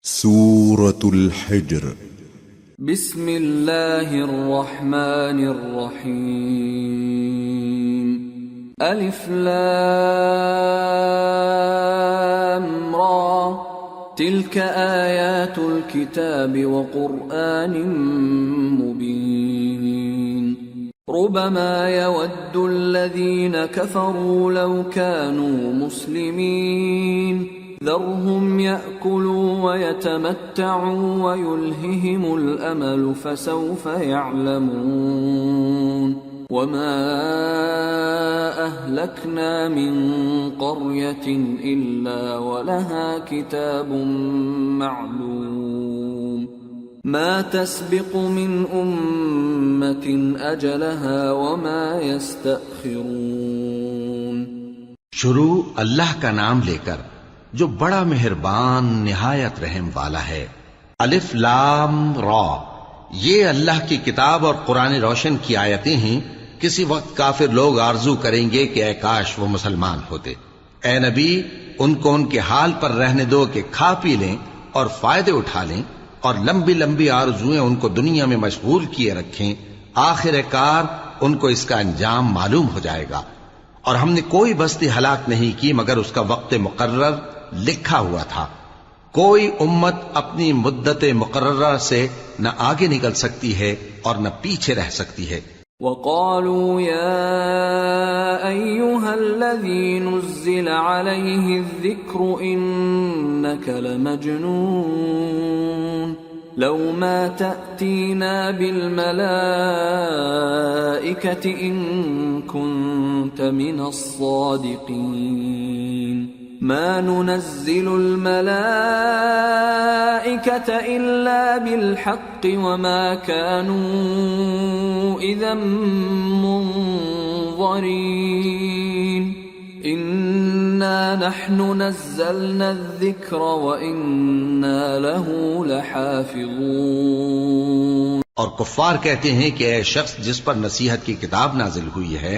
سورة الحجر بسم الله الرحمن الرحيم ألف لام را تلك آيات الكتاب وقرآن مبين ربما يود الذين كفروا لو كانوا مسلمين ذرهم يأكلوا ويتمتعوا ويلههم الأمل فسوف يعلمون وما أهلكنا من قرية إلا ولها كتاب معلوم ما تسبق من أمة أجلها وما يستأخرون. شروع اللہ کا نام لے کر جو بڑا مہربان نہایت رحم والا ہے. الف لام را، یہ اللہ کی کتاب اور قرآن روشن کی آیتیں ہیں. کسی وقت کافر لوگ آرزو کریں گے کہ اے کاش وہ مسلمان ہوتے. اے نبی، ان کو ان کے حال پر رہنے دو کہ کھا پی لیں اور فائدے اٹھا لیں، اور لمبی لمبی آرزویں ان کو دنیا میں مشغول کیے رکھیں. آخر کار ان کو اس کا انجام معلوم ہو جائے گا. اور ہم نے کوئی بستی ہلاک نہیں کی مگر اس کا وقت مقرر لکھا ہوا تھا. کوئی امت اپنی مدت مقررہ سے نہ آگے نکل سکتی ہے اور نہ پیچھے رہ سکتی ہے. وقالوا يا أيها الذي نزل عليه الذكر إنك لمجنون لو ما تأتينا بالملائكة إن كنت من الصادقين ما ننزل الملائكة إلا بالحق وما كانوا إذا منظرين إنا نحن نزلنا الذكر وإنا له لحافظون. اور کفار کہتے ہیں کہ اے شخص جس پر نصیحت کی کتاب نازل ہوئی ہے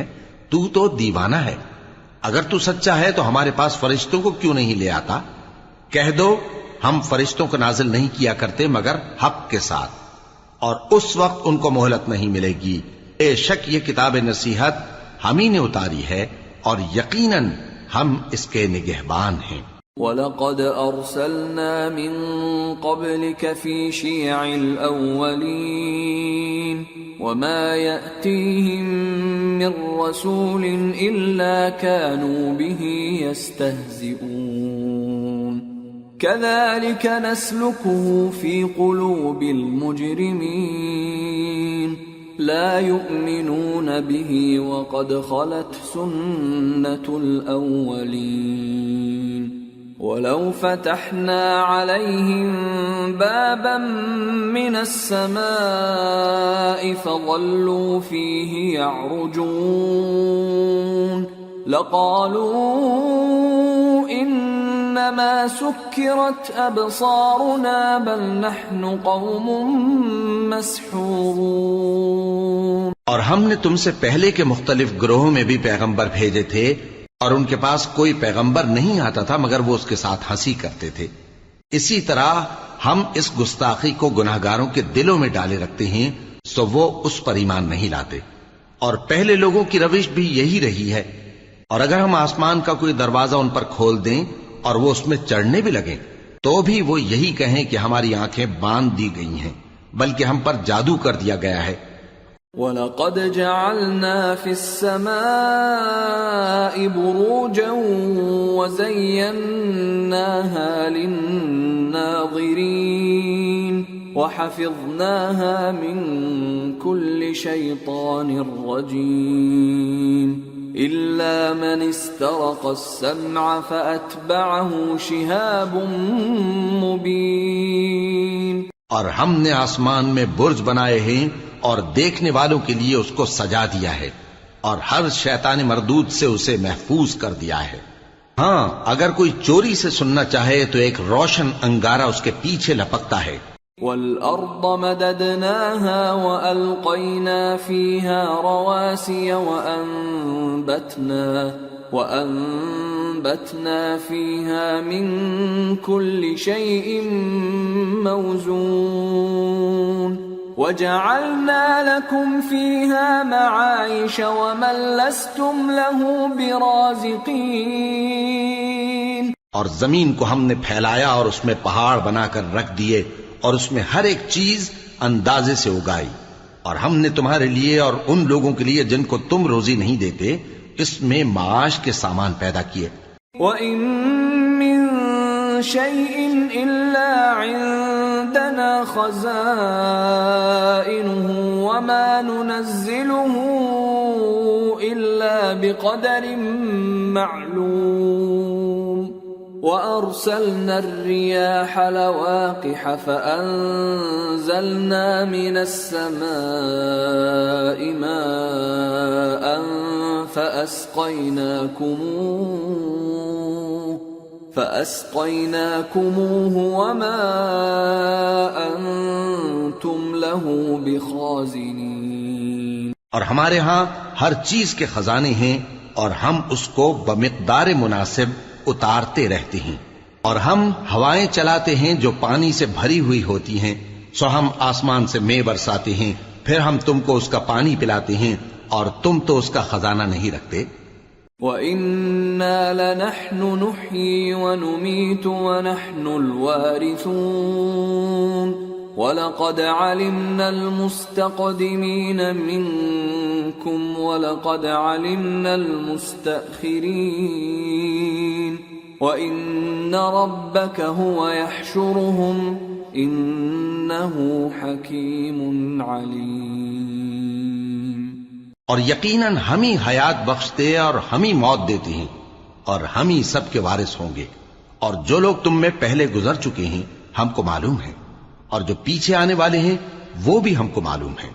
تو دیوانہ ہے. اگر تو سچا ہے تو ہمارے پاس فرشتوں کو کیوں نہیں لے آتا؟ کہہ دو ہم فرشتوں کو نازل نہیں کیا کرتے مگر حق کے ساتھ، اور اس وقت ان کو مہلت نہیں ملے گی. بے شک یہ کتاب نصیحت ہم ہی نے اتاری ہے اور یقیناً ہم اس کے نگہبان ہیں. وَلَقَدْ أَرْسَلْنَا مِن قَبْلِكَ فِي شِيَعِ الْأَوَّلِينَ وَمَا يَأْتِيهِم مِّن رَّسُولٍ إِلَّا كَانُوا بِهِ يَسْتَهْزِئُونَ كَذَلِكَ نَسْلُكُهُ فِي قُلُوبِ الْمُجْرِمِينَ لا يؤمنون به وقد خلت سنة الأولين ولو فتحنا عليهم بابا من السماء فظلوا فيه يعرجون لقالوا إنما سكرت أبصارنا بل نحن قوم مسحورون. اور ہم نے تم سے پہلے کے مختلف گروہوں میں بھی پیغمبر بھیجے تھے اور ان کے پاس کوئی پیغمبر نہیں آتا تھا مگر وہ اس کے ساتھ ہنسی کرتے تھے. اسی طرح ہم اس گستاخی کو گناہگاروں کے دلوں میں ڈالے رکھتے ہیں سو وہ اس پر ایمان نہیں لاتے. اور پہلے لوگوں کی روش بھی یہی رہی ہے. اور اگر ہم آسمان کا کوئی دروازہ ان پر کھول دیں اور وہ اس میں چڑھنے بھی لگیں تو بھی وہ یہی کہیں کہ ہماری آنکھیں باندھ دی گئی ہیں بلکہ ہم پر جادو کر دیا گیا ہے. وَلَقَدْ جَعَلْنَا فِي السَّمَاءِ بُرُوجًا وَزَيَّنَّاهَا لِلنَّاظِرِينَ وَحَفِظْنَاهَا مِن كُلِّ شَيْطَانٍ رَّجِيمٍ إِلَّا مَنِ اسْتَرَقَ السَّمْعَ فَأَتْبَعَهُ شِهَابٌ مُّبِينٌ. اور ہم نے آسمان میں برج بنائے ہیں اور دیکھنے والوں کے لیے اس کو سجا دیا ہے اور ہر شیطان مردود سے اسے محفوظ کر دیا ہے. ہاں اگر کوئی چوری سے سننا چاہے تو ایک روشن انگارہ اس کے پیچھے لپکتا ہے. وَالْأَرْضَ مَدَدْنَاهَا وَأَلْقَيْنَا فِيهَا رَوَاسِيَ وَأَنبَتْنَا فِيهَا مِن كُلِّ شَيْءٍ مَّوْزُونٍ وَجَعَلْنَا لَكُمْ فِيهَا مَعَايِشَ وَمَن لَّسْتُمْ لَهُ بِرَازِقِينَ۔ اور زمین کو ہم نے پھیلایا اور اس میں پہاڑ بنا کر رکھ دیے اور اس میں ہر ایک چیز اندازے سے اگائی، اور ہم نے تمہارے لیے اور ان لوگوں کے لیے جن کو تم روزی نہیں دیتے اس میں معاش کے سامان پیدا کیے۔ وَإِن مِّن شَيْءٍ إِلَّا عِندَنَا خَزَائِنُهُ وَمَا نُنَزِّلُهُ إِلَّا بِقَدَرٍ مَّعْلُومٍ وَأَرْسَلْنَا الرِّيَاحَ لَوَاقِحَ فَأَنزَلْنَا مِنَ السَّمَاءِ مَاءً فَأَسْقَيْنَاكُمُوهُ وَمَا أَنتُمْ لَهُ بِخَازِنِينَ۔ اور ہمارے ہاں ہر چیز کے خزانے ہیں اور ہم اس کو بمقدار مناسب اتارتے رہتے ہیں، اور ہم ہوائیں چلاتے ہیں جو پانی سے بھری ہوئی ہوتی ہیں، سو ہم آسمان سے مے برساتے ہیں، پھر ہم تم کو اس کا پانی پلاتے ہیں اور تم تو اس کا خزانہ نہیں رکھتے۔ وَإِنَّا لَنَحْنُ نُحْيِي وَنُمِيتُ وَنَحْنُ الْوَارِثُونَ وَلَقَدْ عَلِمْنَا الْمُسْتَقْدِمِينَ مِنكُمْ وَلَقَدْ عَلِمْنَا الْمُسْتَأْخِرِينَ وَإِنَّ رَبَّكَ هُوَ يَحْشُرُهُمْ إِنَّهُ حَكِيمٌ عَلِيمٌ۔ اور یقیناً ہم ہی حیات بخشتے اور ہم ہی موت دیتے ہیں اور ہم ہی سب کے وارث ہوں گے، اور جو لوگ تم میں پہلے گزر چکے ہیں ہم کو معلوم ہے، اور جو پیچھے آنے والے ہیں وہ بھی ہم کو معلوم ہے،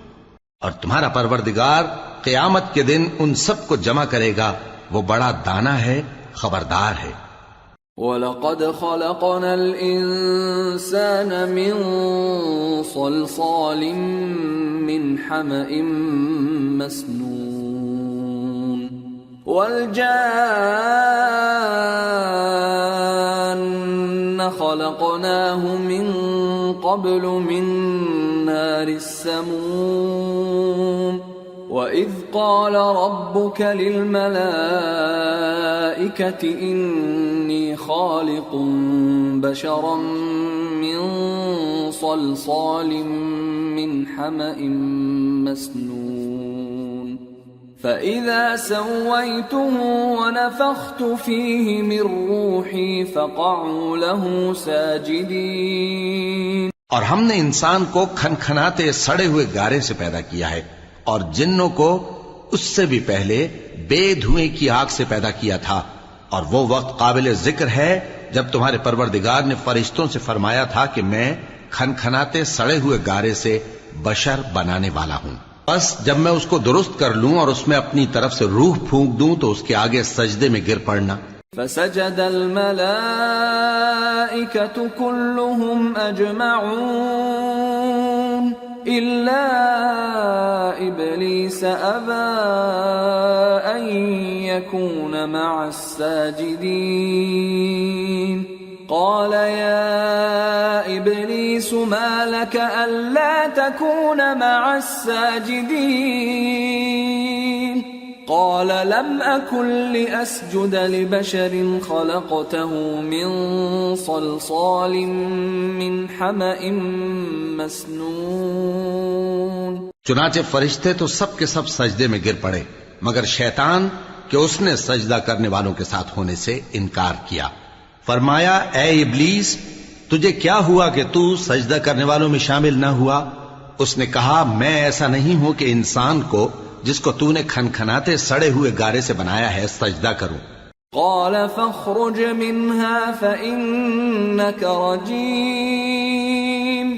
اور تمہارا پروردگار قیامت کے دن ان سب کو جمع کرے گا، وہ بڑا دانا ہے، خبردار ہے۔ وَلَقَدْ خَلَقْنَا الْإِنسَانَ مِنْ صَلْصَالٍ مِّنْ حَمَإٍ مَّسْنُونٍ وَالْجَانَّ خَلَقْنَاهُ مِنْ قَبْلُ مِنْ نَارِ السَّمُومِ وَإِذْ قَالَ رَبُّكَ لِلْمَلَائِكَةِ إِنِّي خَالِقٌ بَشَرًا مِّن صَلْصَالٍ مِّنْ حَمَإٍ مَّسْنُونٍ فَإِذَا سَوَّيْتُهُ وَنَفَخْتُ فِيهِ مِن رُّوحِي فَقَعُوا لَهُ سَاجِدِينَ۔ اور ہم نے انسان کو کھنکھناتے سڑے ہوئے گارے سے پیدا کیا ہے، اور جنوں کو اس سے بھی پہلے بے دھوئیں کی آگ سے پیدا کیا تھا، اور وہ وقت قابل ذکر ہے جب تمہارے پروردگار نے فرشتوں سے فرمایا تھا کہ میں کھنکھناتے سڑے ہوئے گارے سے بشر بنانے والا ہوں، بس جب میں اس کو درست کر لوں اور اس میں اپنی طرف سے روح پھونک دوں تو اس کے آگے سجدے میں گر پڑنا۔ فسجد الملائكة كلهم أجمعون إلا إبليس أبى أن يكون مع الساجدين قال يا إبليس ما لك ألا تكون مع الساجدين قال لم أكن لأسجد لبشر خلقته من صلصال من حمأ مسنون۔ چنانچہ فرشتے تو سب کے سب سجدے میں گر پڑے مگر شیطان کہ اس نے سجدہ کرنے والوں کے ساتھ ہونے سے انکار کیا۔ فرمایا اے ابلیس تجھے کیا ہوا کہ تو سجدہ کرنے والوں میں شامل نہ ہوا؟ اس نے کہا میں ایسا نہیں ہوں کہ انسان کو جس کو تو نے کھنکھناتے سڑے ہوئے گارے سے بنایا ہے سجدہ کروں۔ قال فاخرج منها فإنك رجيم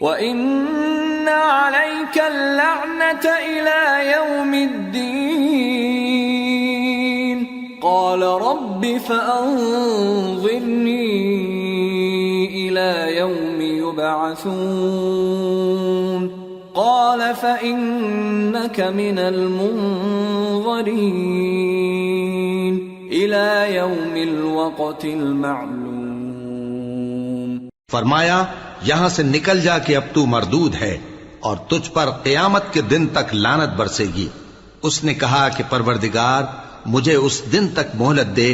وإن عليك اللعنة إلى يوم الدين قال رب فأنظرني إلى يوم يبعثون قال فإنك من المنظرين إلى يوم الوقت المعلوم. فرمایا یہاں سے نکل جا کہ اب تو مردود ہے اور تجھ پر قیامت کے دن تک لعنت برسے گی. اس نے کہا کہ پروردگار مجھے اس دن تک مہلت دے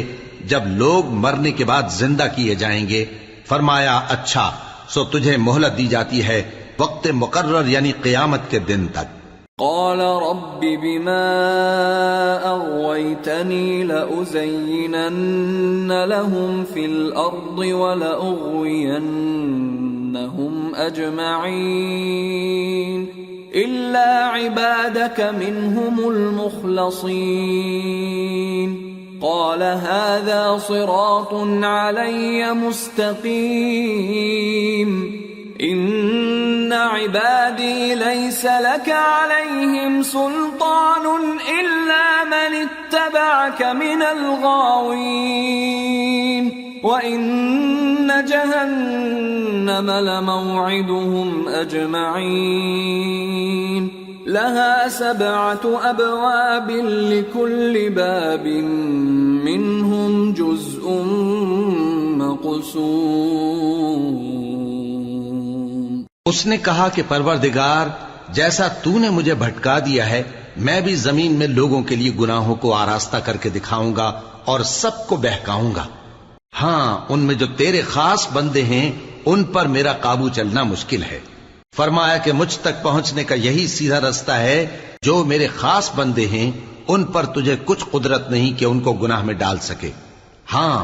جب لوگ مرنے کے بعد زندہ کیے جائیں گے. فرمایا اچھا سو تجھے مہلت دی جاتی ہے وقت مقرر یعنی قیامت کے دن تک. قال رب بما أغويتني لأزينن لهم في الأرض ولأغوينهم أجمعين إلا عبادك منهم المخلصين. قال هذا صراط علي مستقيم إن عبادي ليس لك عليهم سلطان إلا من اتبعك من الغاوين وإن جهنم لموعدهم أجمعين لها 7 أبواب لكل باب منهم جزء مقسوم. اس نے کہا کہ پروردگار جیسا تو نے مجھے بھٹکا دیا ہے میں بھی زمین میں لوگوں کے لیے گناہوں کو آراستہ کر کے دکھاؤں گا اور سب کو بہکاؤں گا. ہاں ان میں جو تیرے خاص بندے ہیں ان پر میرا قابو چلنا مشکل ہے. فرمایا کہ مجھ تک پہنچنے کا یہی سیدھا رستہ ہے. جو میرے خاص بندے ہیں ان پر تجھے کچھ قدرت نہیں کہ ان کو گناہ میں ڈال سکے. ہاں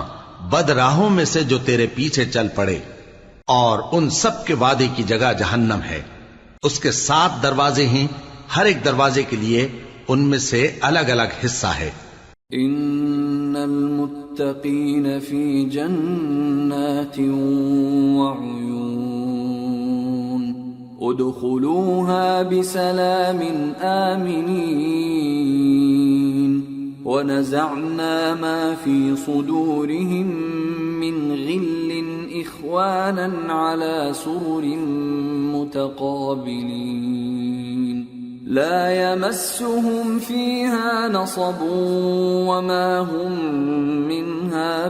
بد راہوں میں سے جو تیرے پیچھے چل پڑے اور ان سب کے وعدے کی جگہ جہنم ہے. اس کے 7 دروازے ہیں ہر ایک دروازے کے لیے ان میں سے الگ الگ حصہ ہے. ان المتقین فی جنات وعیون ادخلوها بسلام آمنین ونزعنا ما في صدورهم من غل إخوانا على سرر متقابلين لا يمسهم فيها نصب وما هم منها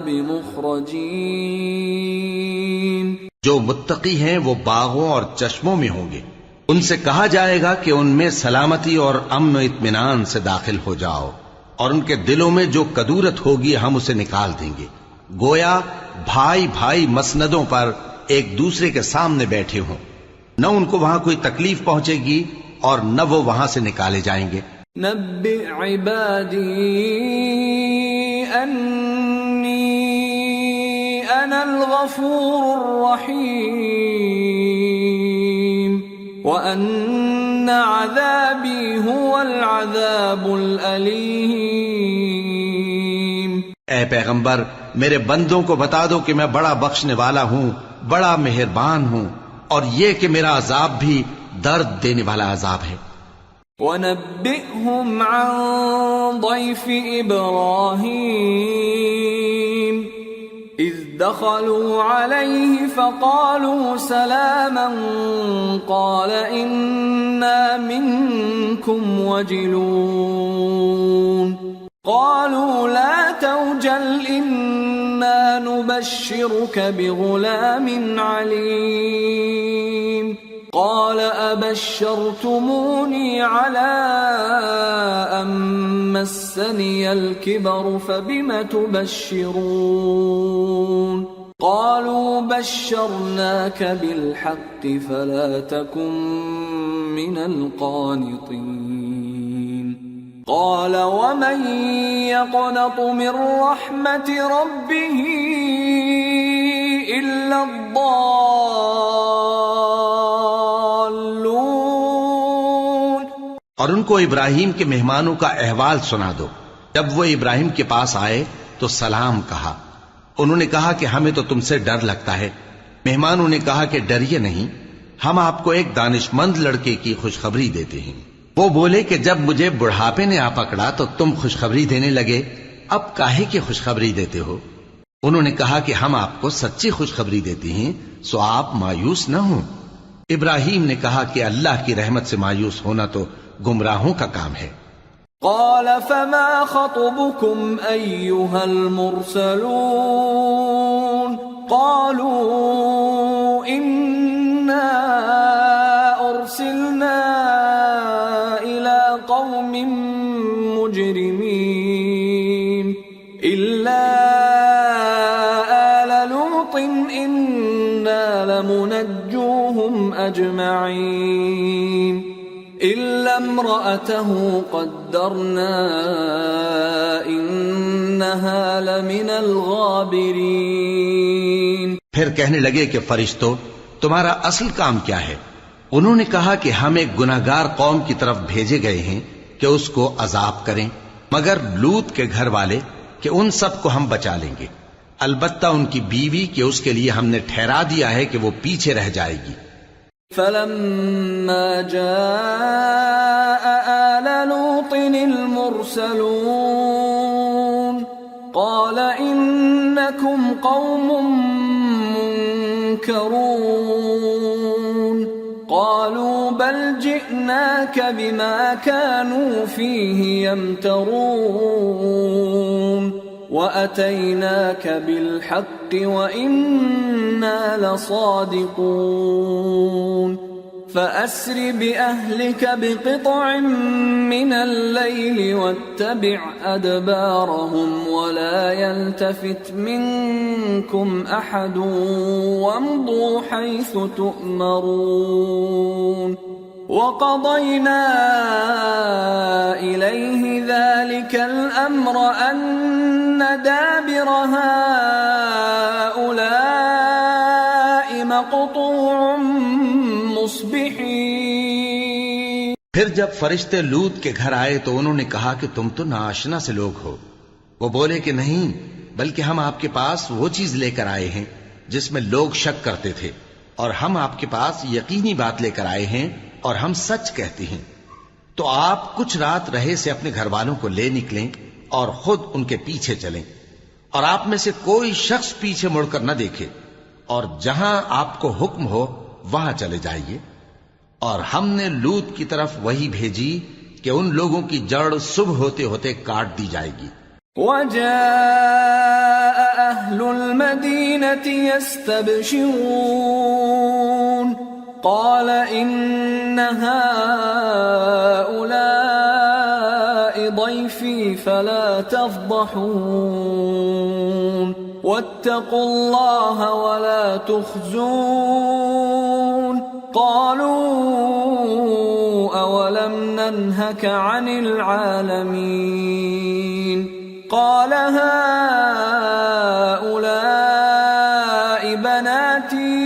بمخرجين. جو متقی ہیں وہ باغوں اور چشموں میں ہوں گے. ان سے کہا جائے گا کہ ان میں سلامتی اور امن و اطمینان سے داخل ہو جاؤ اور ان کے دلوں میں جو کدورت ہوگی ہم اسے نکال دیں گے. گویا بھائی بھائی مسندوں پر ایک دوسرے کے سامنے بیٹھے ہوں. نہ ان کو وہاں کوئی تکلیف پہنچے گی اور نہ وہ وہاں سے نکالے جائیں گے. نبئ عبادی انی انا الغفور الرحیم وان عذابی هو العذاب الالیم. اے پیغمبر میرے بندوں کو بتا دو کہ میں بڑا بخشنے والا ہوں بڑا مہربان ہوں اور یہ کہ میرا عذاب بھی درد دینے والا عذاب ہے. وَنَبِّئْهُمْ عَنْ ضَيْفِ إِبْرَاهِيمَ إِذْ دَخَلُوا عَلَيْهِ فَقَالُوا سَلَامًا قَالَ إِنَّا مِنْكُمْ وَجِلُونَ قالوا لا توجل إنا نبشرك بغلام عليم قال أبشرتموني على أن مسني الكبر فبم تبشرون قالوا بشرناك بالحق فلا تكن من القانطين قال ومن يقنط من رحمة ربه إلا الضالون. اور ان کو ابراہیم کے مہمانوں کا احوال سنا دو. جب وہ ابراہیم کے پاس آئے تو سلام کہا. انہوں نے کہا کہ ہمیں تو تم سے ڈر لگتا ہے. مہمانوں نے کہا کہ ڈریے نہیں، ہم آپ کو ایک دانشمند لڑکے کی خوشخبری دیتے ہیں. وہ بولے کہ جب مجھے بڑھاپے نے آ پکڑا تو تم خوشخبری دینے لگے، اب کاہے کی خوشخبری دیتے ہو؟ انہوں نے کہا کہ ہم آپ کو سچی خوشخبری دیتے ہیں، سو آپ مایوس نہ ہوں۔ ابراہیم نے کہا کہ اللہ کی رحمت سے مایوس ہونا تو گمراہوں کا کام ہے۔ قال فما خطبكم أيها المرسلون قالوا إنا أرسلنا إلى قوم مجرمين إلا آل لوط إنا لمنجوهم أجمعين إلا امرأته قدرنا إنها لمن الغابرين۔ پھر کہنے لگے کہ فرشتوں تمہارا اصل کام کیا ہے؟ انہوں نے کہا کہ ہم ایک گناہگار قوم کی طرف بھیجے گئے ہیں کہ اس کو عذاب کریں، مگر لوط کے گھر والے کہ ان سب کو ہم بچا لیں گے، البتہ ان کی بیوی کہ اس کے لیے ہم نے ٹھہرا دیا ہے کہ وہ پیچھے رہ جائے گی۔ فلما جاء آل لوط المرسلون قال إنكم قوم منكرون قالوا بل جئناك بما كانوا فيه يمترون وَأَتَيْنَاكَ بِالْحَقِّ وَإِنَّا لَصَادِقُونَ فَأَسْرِ بِأَهْلِكَ بِقِطْعٍ مِّنَ اللَّيْلِ وَاتَّبِعْ أَدْبَارَهُمْ وَلَا يَلْتَفِتْ مِنكُمْ أَحَدٌ وَامْضُوا حَيْثُ تُؤْمَرُونَ وَقَضَيْنَا إِلَيْهِ ذَلِكَ الْأَمْرَ أَنَّ دَابِرَ هَؤُلَاءِ مَقْطُوعٌ مُصْبِحِينَ۔ پھر جب فرشتے لوط کے گھر آئے تو انہوں نے کہا کہ تم تو ناآشنا سے لوگ ہو۔ وہ بولے کہ نہیں، بلکہ ہم آپ کے پاس وہ چیز لے کر آئے ہیں جس میں لوگ شک کرتے تھے، اور ہم آپ کے پاس یقینی بات لے کر آئے ہیں اور ہم سچ کہتے ہیں۔ تو آپ کچھ رات رہے سے اپنے گھر والوں کو لے نکلیں اور خود ان کے پیچھے چلیں، اور آپ میں سے کوئی شخص پیچھے مڑ کر نہ دیکھے، اور جہاں آپ کو حکم ہو وہاں چلے جائیے۔ اور ہم نے لوط کی طرف وہی بھیجی کہ ان لوگوں کی جڑ صبح ہوتے ہوتے کاٹ دی جائے گی۔ وَجَاءَ أَهْلُ الْمَدِينَةِ يَسْتَبْشِرُونَ قال إن هؤلاء ضيفي فلا تفضحون واتقوا الله ولا تخزون قالوا أولم ننهك عن العالمين قال هؤلاء بناتي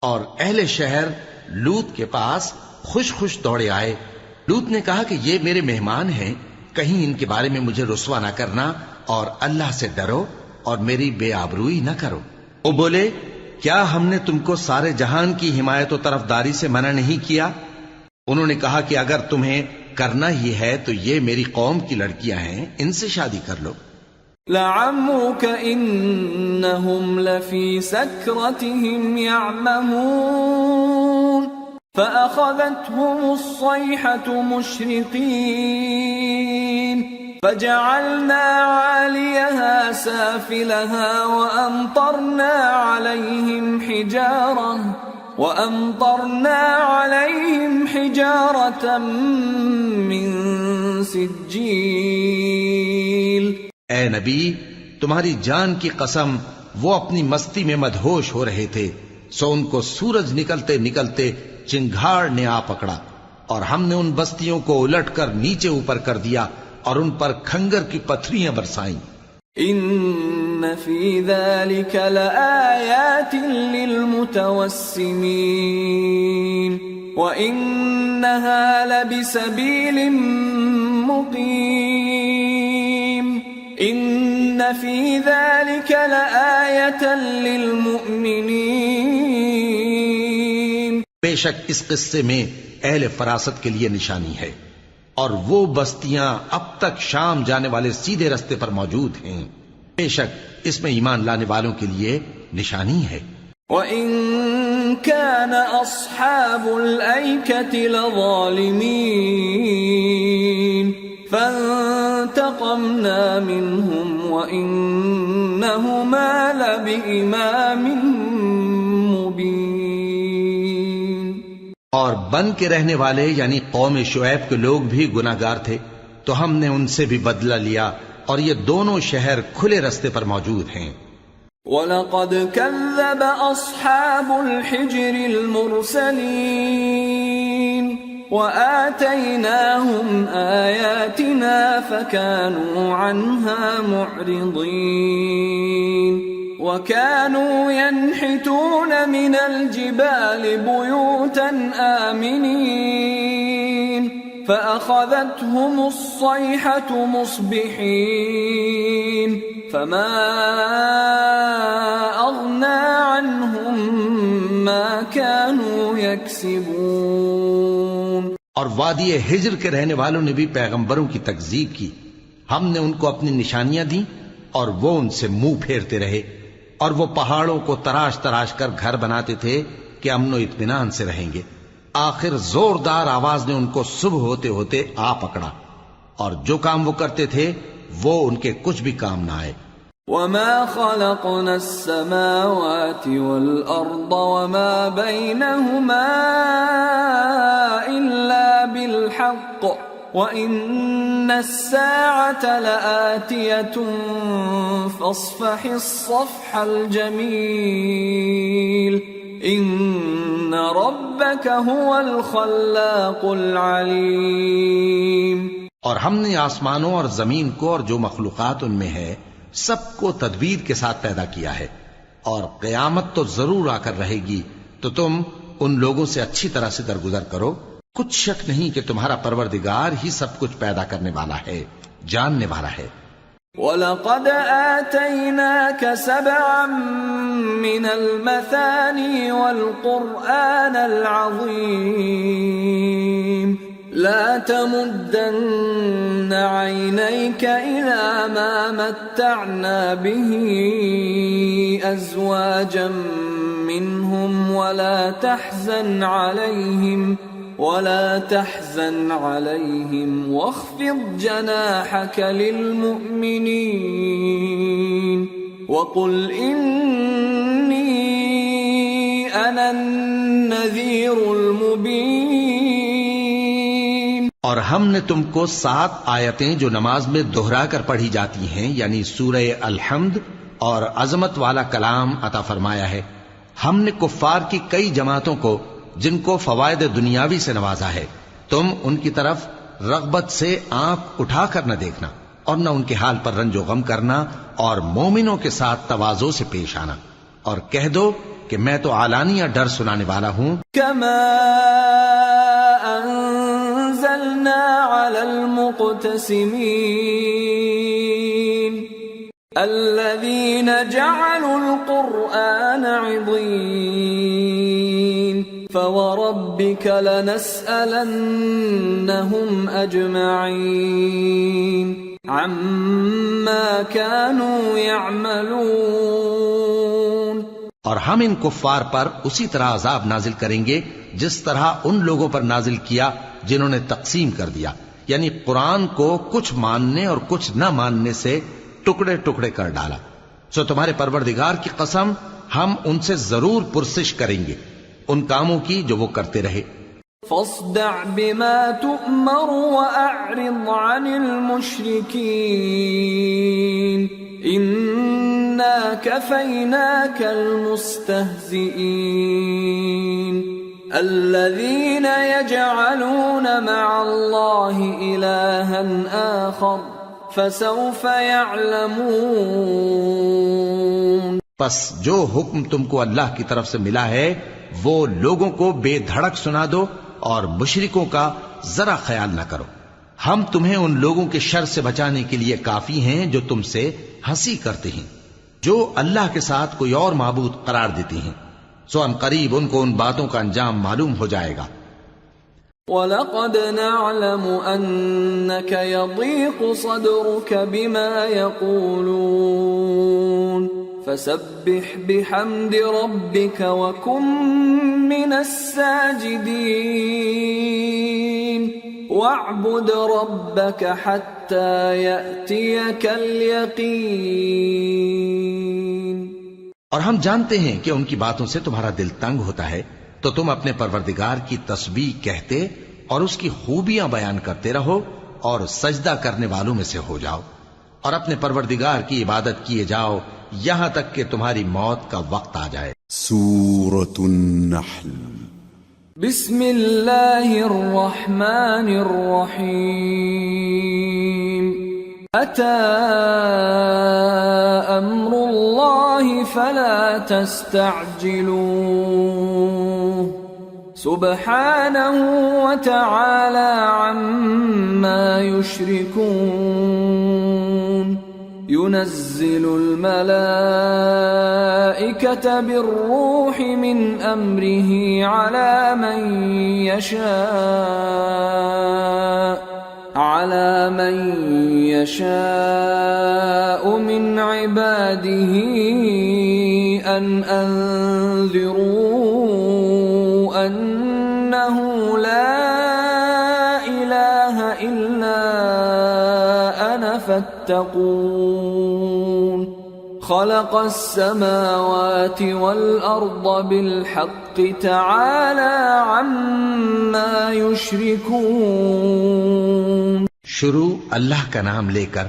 اور اہل شہر لوط کے پاس خوش خوش دوڑے آئے۔ لوط نے کہا کہ یہ میرے مہمان ہیں، کہیں ان کے بارے میں مجھے رسوا نہ کرنا، اور اللہ سے ڈرو اور میری بے آبروئی نہ کرو۔ وہ بولے کیا ہم نے تم کو سارے جہان کی حمایت و طرفداری سے منع نہیں کیا؟ انہوں نے کہا کہ اگر تمہیں کرنا ہی ہے تو یہ میری قوم کی لڑکیاں ہیں، ان سے شادی کر لو۔ لعمرك إنهم لفي سكرتهم يعمهون فأخذتهم الصيحة مشرقين فجعلنا عاليها سافلها وأمطرنا عليهم حجارة من سجيل۔ اے نبی، تمہاری جان کی قسم، وہ اپنی مستی میں مدہوش ہو رہے تھے، سو ان کو سورج نکلتے نکلتے چنگھاڑ نے آ پکڑا، اور ہم نے ان بستیوں کو الٹ کر نیچے اوپر کر دیا اور ان پر کھنگر کی پتھریاں برسائیں۔ ان فی ذلک لآیات للمتوسمین وانہا لبسبیل مقیم ان فی ذلک لآیۃ للمؤمنین۔ بے شک اس قصے میں اہل فراست کے لیے نشانی ہے، اور وہ بستیاں اب تک شام جانے والے سیدھے رستے پر موجود ہیں. بے شک اس میں ایمان لانے والوں کے لیے نشانی ہے. وَإِن كَانَ أَصْحَابُ الْأَيْكَةِ لَظَالِمِينَ فَانْتَقَمْنَا مِنْهُمْ وَإِنَّهُمَا لَبِإِمَامٍ مُبِينٍ. اور بن کے رہنے والے یعنی قوم شعیب کے لوگ بھی گناہگار تھے تو ہم نے ان سے بھی بدلہ لیا اور یہ دونوں شہر کھلے رستے پر موجود ہیں. وَلَقَدْ كَذَّبَ أَصْحَابُ الْحِجْرِ الْمُرْسَلِينَ وَآتَيْنَاهُمْ آيَاتِنَا فَكَانُوا عَنْهَا مُعْرِضِينَ. وَكَانُوا يَنْحِتُونَ مِنَ الْجِبَالِ بُيُوتًا آمِنِينَ فَأَخَذَتْهُمُ الصَّيْحَةُ مُصْبِحِينَ فَمَا أَغْنَى عَنْهُمْ مَا كَانُوا يَكْسِبُونَ. اور وادی ہجر کے رہنے والوں نے بھی پیغمبروں کی تکذیب کی. ہم نے ان کو اپنی نشانیاں دیں اور وہ ان سے منہ پھیرتے رہے، اور وہ پہاڑوں کو تراش تراش کر گھر بناتے تھے کہ امن و اطمینان سے رہیں گے. آخر زوردار آواز نے ان کو صبح ہوتے ہوتے آ پکڑا، اور جو کام وہ کرتے تھے وہ ان کے کچھ بھی کام نہ آئے. وَمَا خَلَقْنَا السَّمَاوَاتِ وَالْأَرْضَ وَمَا بَيْنَهُمَا إِلَّا بِالْحَقِّ وَإِنَّ السَّاعَةَ لَآتِيَةٌ فَاصْفَحِ الصَّفْحَ الْجَمِيلَ إِنَّ رَبَّكَ هُوَ الْخَلَّاقُ الْعَلِيمُ. اور ہم نے آسمانوں اور زمین کو اور جو مخلوقات ان میں ہے سب کو تدبیر کے ساتھ پیدا کیا ہے، اور قیامت تو ضرور آ کر رہے گی تو تم ان لوگوں سے اچھی طرح سے درگزر کرو. کچھ شک نہیں کہ تمہارا پروردگار ہی سب کچھ پیدا کرنے والا ہے، جاننے والا ہے. وَلَقَدْ آتَيْنَاكَ سَبْعًا مِّنَ الْمَثَانِي وَالْقُرْآنَ الْعَظِيمَ لَا تَمُدَّنَّ عَيْنَيْكَ إِلَىٰ مَا مَتَّعْنَا بِهِ أَزْوَاجًا مِّنْهُمْ وَلَا تَحْزَنْ عَلَيْهِمْ وَاخْفِضْ جَنَاحَكَ لِلْمُؤْمِنِينَ وَقُلْ إِنِّي أَنَا النَّذِيرُ الْمُبِينُ. اور ہم نے تم کو 7 آیتیں جو نماز میں دہرا کر پڑھی جاتی ہیں یعنی سورہ الحمد اور عظمت والا کلام عطا فرمایا ہے. ہم نے کفار کی کئی جماعتوں کو جن کو فوائد دنیاوی سے نوازا ہے تم ان کی طرف رغبت سے آنکھ اٹھا کر نہ دیکھنا اور نہ ان کے حال پر رنج و غم کرنا اور مومنوں کے ساتھ تواضع سے پیش آنا، اور کہہ دو کہ میں تو اعلانیہ ڈر سنانے والا ہوں. كما أنزلنا على المقتسمين الذين جعلوا القرآن عضين فوربك لنسألنهم أجمعين عما كانوا يعملون. اور ہم ان کفار پر اسی طرح عذاب نازل کریں گے جس طرح ان لوگوں پر نازل کیا جنہوں نے تقسیم کر دیا، یعنی قرآن کو کچھ ماننے اور کچھ نہ ماننے سے ٹکڑے ٹکڑے کر ڈالا. سو تمہارے پروردگار کی قسم ہم ان سے ضرور پرسش کریں گے ان کاموں کی جو وہ کرتے رہے. فاصدع بما تؤمر وأعرض عن المشركين إنا كفيناك المستهزئين الذين يجعلون مع الله إلها آخر فسوف يعلمون. پس جو حکم تم کو اللہ کی طرف سے ملا ہے وہ لوگوں کو بے دھڑک سنا دو اور مشرکوں کا ذرا خیال نہ کرو. ہم تمہیں ان لوگوں کے شر سے بچانے کے لیے کافی ہیں جو تم سے ہنسی کرتے ہیں، جو اللہ کے ساتھ کوئی اور معبود قرار دیتے ہیں. سو ان قریب ان کو ان باتوں کا انجام معلوم ہو جائے گا. وَلَقَدْ نَعْلَمُ أَنَّكَ يَضِيقُ صَدْرُكَ بِمَا يَقُولُونَ فَسَبِّحْ بِحَمْدِ رَبِّكَ وَكُن مِّنَ السَّاجِدِينَ وَاعْبُدْ رَبَّكَ حَتَّى يَأْتِيَكَ الْيَقِينُ۔ اور ہم جانتے ہیں کہ ان کی باتوں سے تمہارا دل تنگ ہوتا ہے، تو تم اپنے پروردگار کی تسبیح کہتے اور اس کی خوبیاں بیان کرتے رہو اور سجدہ کرنے والوں میں سے ہو جاؤ، اور اپنے پروردگار کی عبادت کیے جاؤ یہاں تک کہ تمہاری موت کا وقت آ جائے۔ سورة النحل۔ بسم اللہ الرحمن الرحیم۔ أتى أمر الله فلا تستعجلوه سبحانه وتعالى عما يشركون ينزل الملائكة بالروح من أمره على من يشاء من عباده أن أنذروا أنه لا إله إلا أنا فاتقون خلق السماوات والأرض بالحق تعالى عما يشركون۔ شروع اللہ کا نام لے کر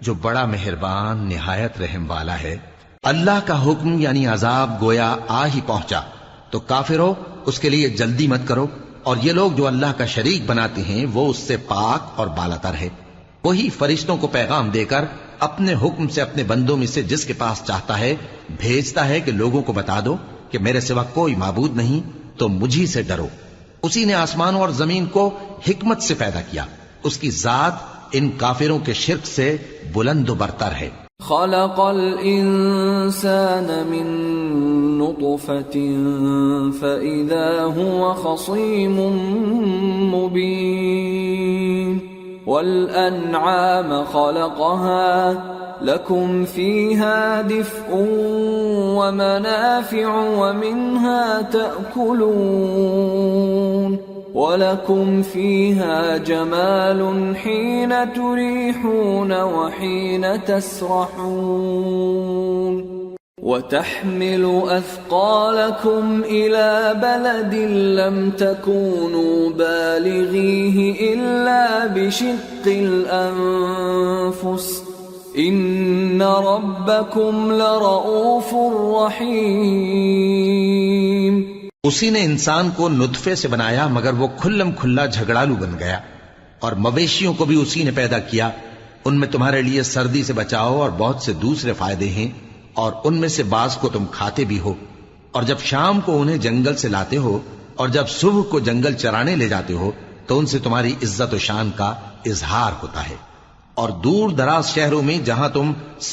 جو بڑا مہربان نہایت رحم والا ہے۔ اللہ کا حکم یعنی عذاب گویا آ ہی پہنچا تو کافرو اس کے لیے جلدی مت کرو، اور یہ لوگ جو اللہ کا شریک بناتے ہیں وہ اس سے پاک اور بالاتر ہے۔ وہی فرشتوں کو پیغام دے کر اپنے حکم سے اپنے بندوں میں سے جس کے پاس چاہتا ہے بھیجتا ہے کہ لوگوں کو بتا دو کہ میرے سوا کوئی معبود نہیں، تو مجھی سے ڈرو۔ اسی نے آسمانوں اور زمین کو حکمت سے پیدا کیا، اس کی ذات ان کافروں کے شرک سے بلند و برتر ہے۔ خلق الانسان من نطفة فإذا هو خصيم مبين والأنعام خلقها لكم فيها دفء ومنافع ومنها تأكلون وَلَكُمْ فِيهَا جَمَالٌ حِينَ تُرِيحُونَ وَحِينَ تَسْرَحُونَ وَتَحْمِلُ أَثْقَالَكُمْ إِلَى بَلَدٍ لَمْ تَكُونُوا بَالِغِيهِ إِلَّا بِشِقِّ الْأَنفُسِ إِنَّ رَبَّكُمْ لَرَؤُوفٌ رَحِيمٌ۔ اسی نے انسان کو نطفے سے بنایا مگر وہ کھلم کھلا جھگڑالو بن گیا، اور مویشیوں کو بھی اسی نے پیدا کیا، ان میں تمہارے لیے سردی سے بچاؤ اور بہت سے دوسرے فائدے ہیں، اور ان میں سے بعض کو تم کھاتے بھی ہو، اور جب شام کو انہیں جنگل سے لاتے ہو اور جب صبح کو جنگل چرانے لے جاتے ہو تو ان سے تمہاری عزت و شان کا اظہار ہوتا ہے۔ اور دور دراز شہروں میں جہاں تم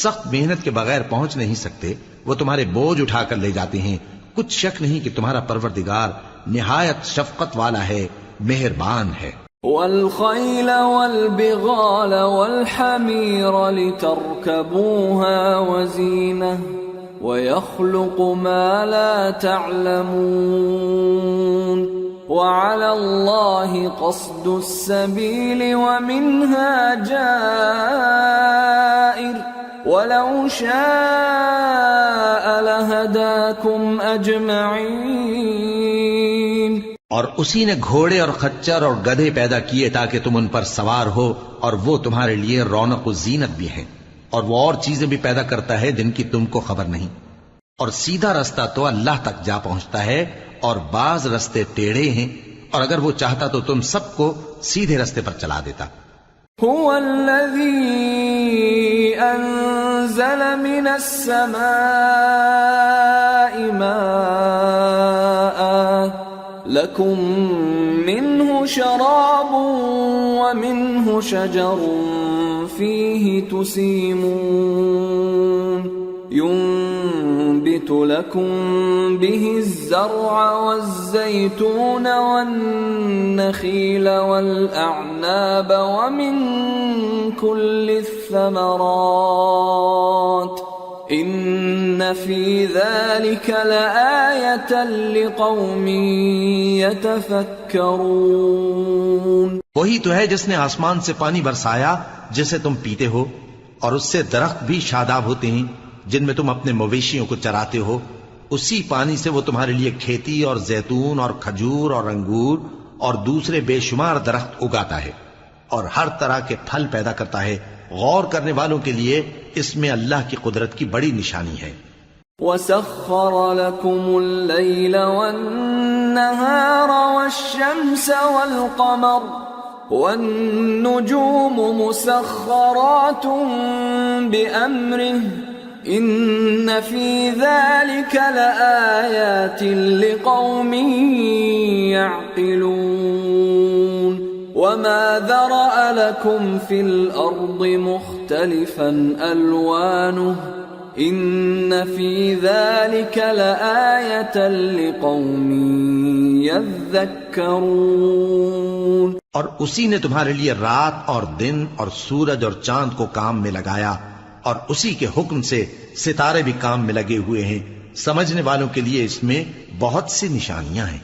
سخت محنت کے بغیر پہنچ نہیں سکتے وہ تمہارے بوجھ اٹھا کر لے جاتے ہیں، کچھ شک نہیں کہ تمہارا پروردگار نہایت شفقت والا ہے، مہربان ہے۔ والخيل والبغال والحمير لتركبوها وزينة ويخلق ما لا تعلمون وعلى الله قصد السبيل ومنها جائر وَلَوْ شَاءَ لَهَدَاكُمْ أَجْمَعِينَ۔ اور اسی نے گھوڑے اور خچر اور گدھے پیدا کیے تاکہ تم ان پر سوار ہو، اور وہ تمہارے لیے رونق و زینت بھی ہیں، اور وہ اور چیزیں بھی پیدا کرتا ہے جن کی تم کو خبر نہیں، اور سیدھا رستہ تو اللہ تک جا پہنچتا ہے اور بعض رستے ٹیڑھے ہیں، اور اگر وہ چاہتا تو تم سب کو سیدھے رستے پر چلا دیتا۔ هو الذي أنزل من السماء ماء لكم منه شراب ومنه شجر فيه تسيمون ينبت ينبت لكم به الزرع والزيتون والنخيل والأعناب ومن كل الثمرات إن في ذلك لآية لقوم يتفكرون. وہی تو ہے جس نے آسمان سے پانی برسایا جسے تم پیتے ہو، اور اس سے درخت بھی شاداب ہوتے ہیں جن میں تم اپنے مویشیوں کو چراتے ہو. اسی پانی سے وہ تمہارے لیے کھیتی اور زیتون اور کھجور اور انگور اور دوسرے بے شمار درخت اگاتا ہے اور ہر طرح کے پھل پیدا کرتا ہے. غور کرنے والوں کے لیے اس میں اللہ کی قدرت کی بڑی نشانی ہے. وَسَخَّرَ لَكُمُ اللَّيْلَ وَالنَّهَارَ وَالشَّمْسَ وَالْقَمَرَ وَالنُّجُومُ مُسَخَّرَاتٌ بِأَمْرِهِ إِنَّ فِي ذَلِكَ لَآيَاتٍ لِقَوْمٍ يَعْقِلُونَ. وَمَا ذَرَأَ لَكُمْ فِي الْأَرْضِ مُخْتَلِفًا أَلْوَانُهُ إِنَّ فِي ذَلِكَ لَآيَةً لِقَوْمٍ يَذَّكَّرُونَ. اور اسی نے تمہارے لیے رات اور دن اور سورج اور چاند کو کام میں لگایا، اور اسی کے حکم سے ستارے بھی کام میں لگے ہوئے ہیں. سمجھنے والوں کے لیے اس میں بہت سی نشانیاں ہیں.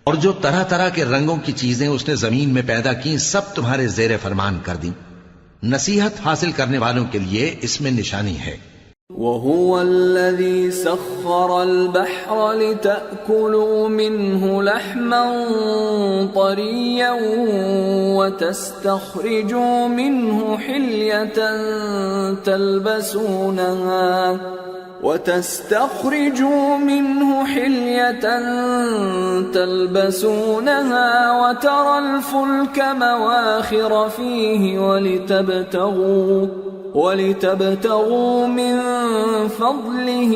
اور جو طرح طرح کے رنگوں کی چیزیں اس نے زمین میں پیدا کی سب تمہارے زیر فرمان کر دیں. نصیحت حاصل کرنے والوں کے لیے اس میں نشانی ہے. وَهُوَ الَّذِي سَخَّرَ الْبَحْرَ لِتَأْكُلُوا مِنْهُ لَحْمًا طَرِيًّا وَتَسْتَخْرِجُوا مِنْهُ حِلْيَةً تلبسونها وترى الفلك مواخر فيه ولتبتغوا من فضله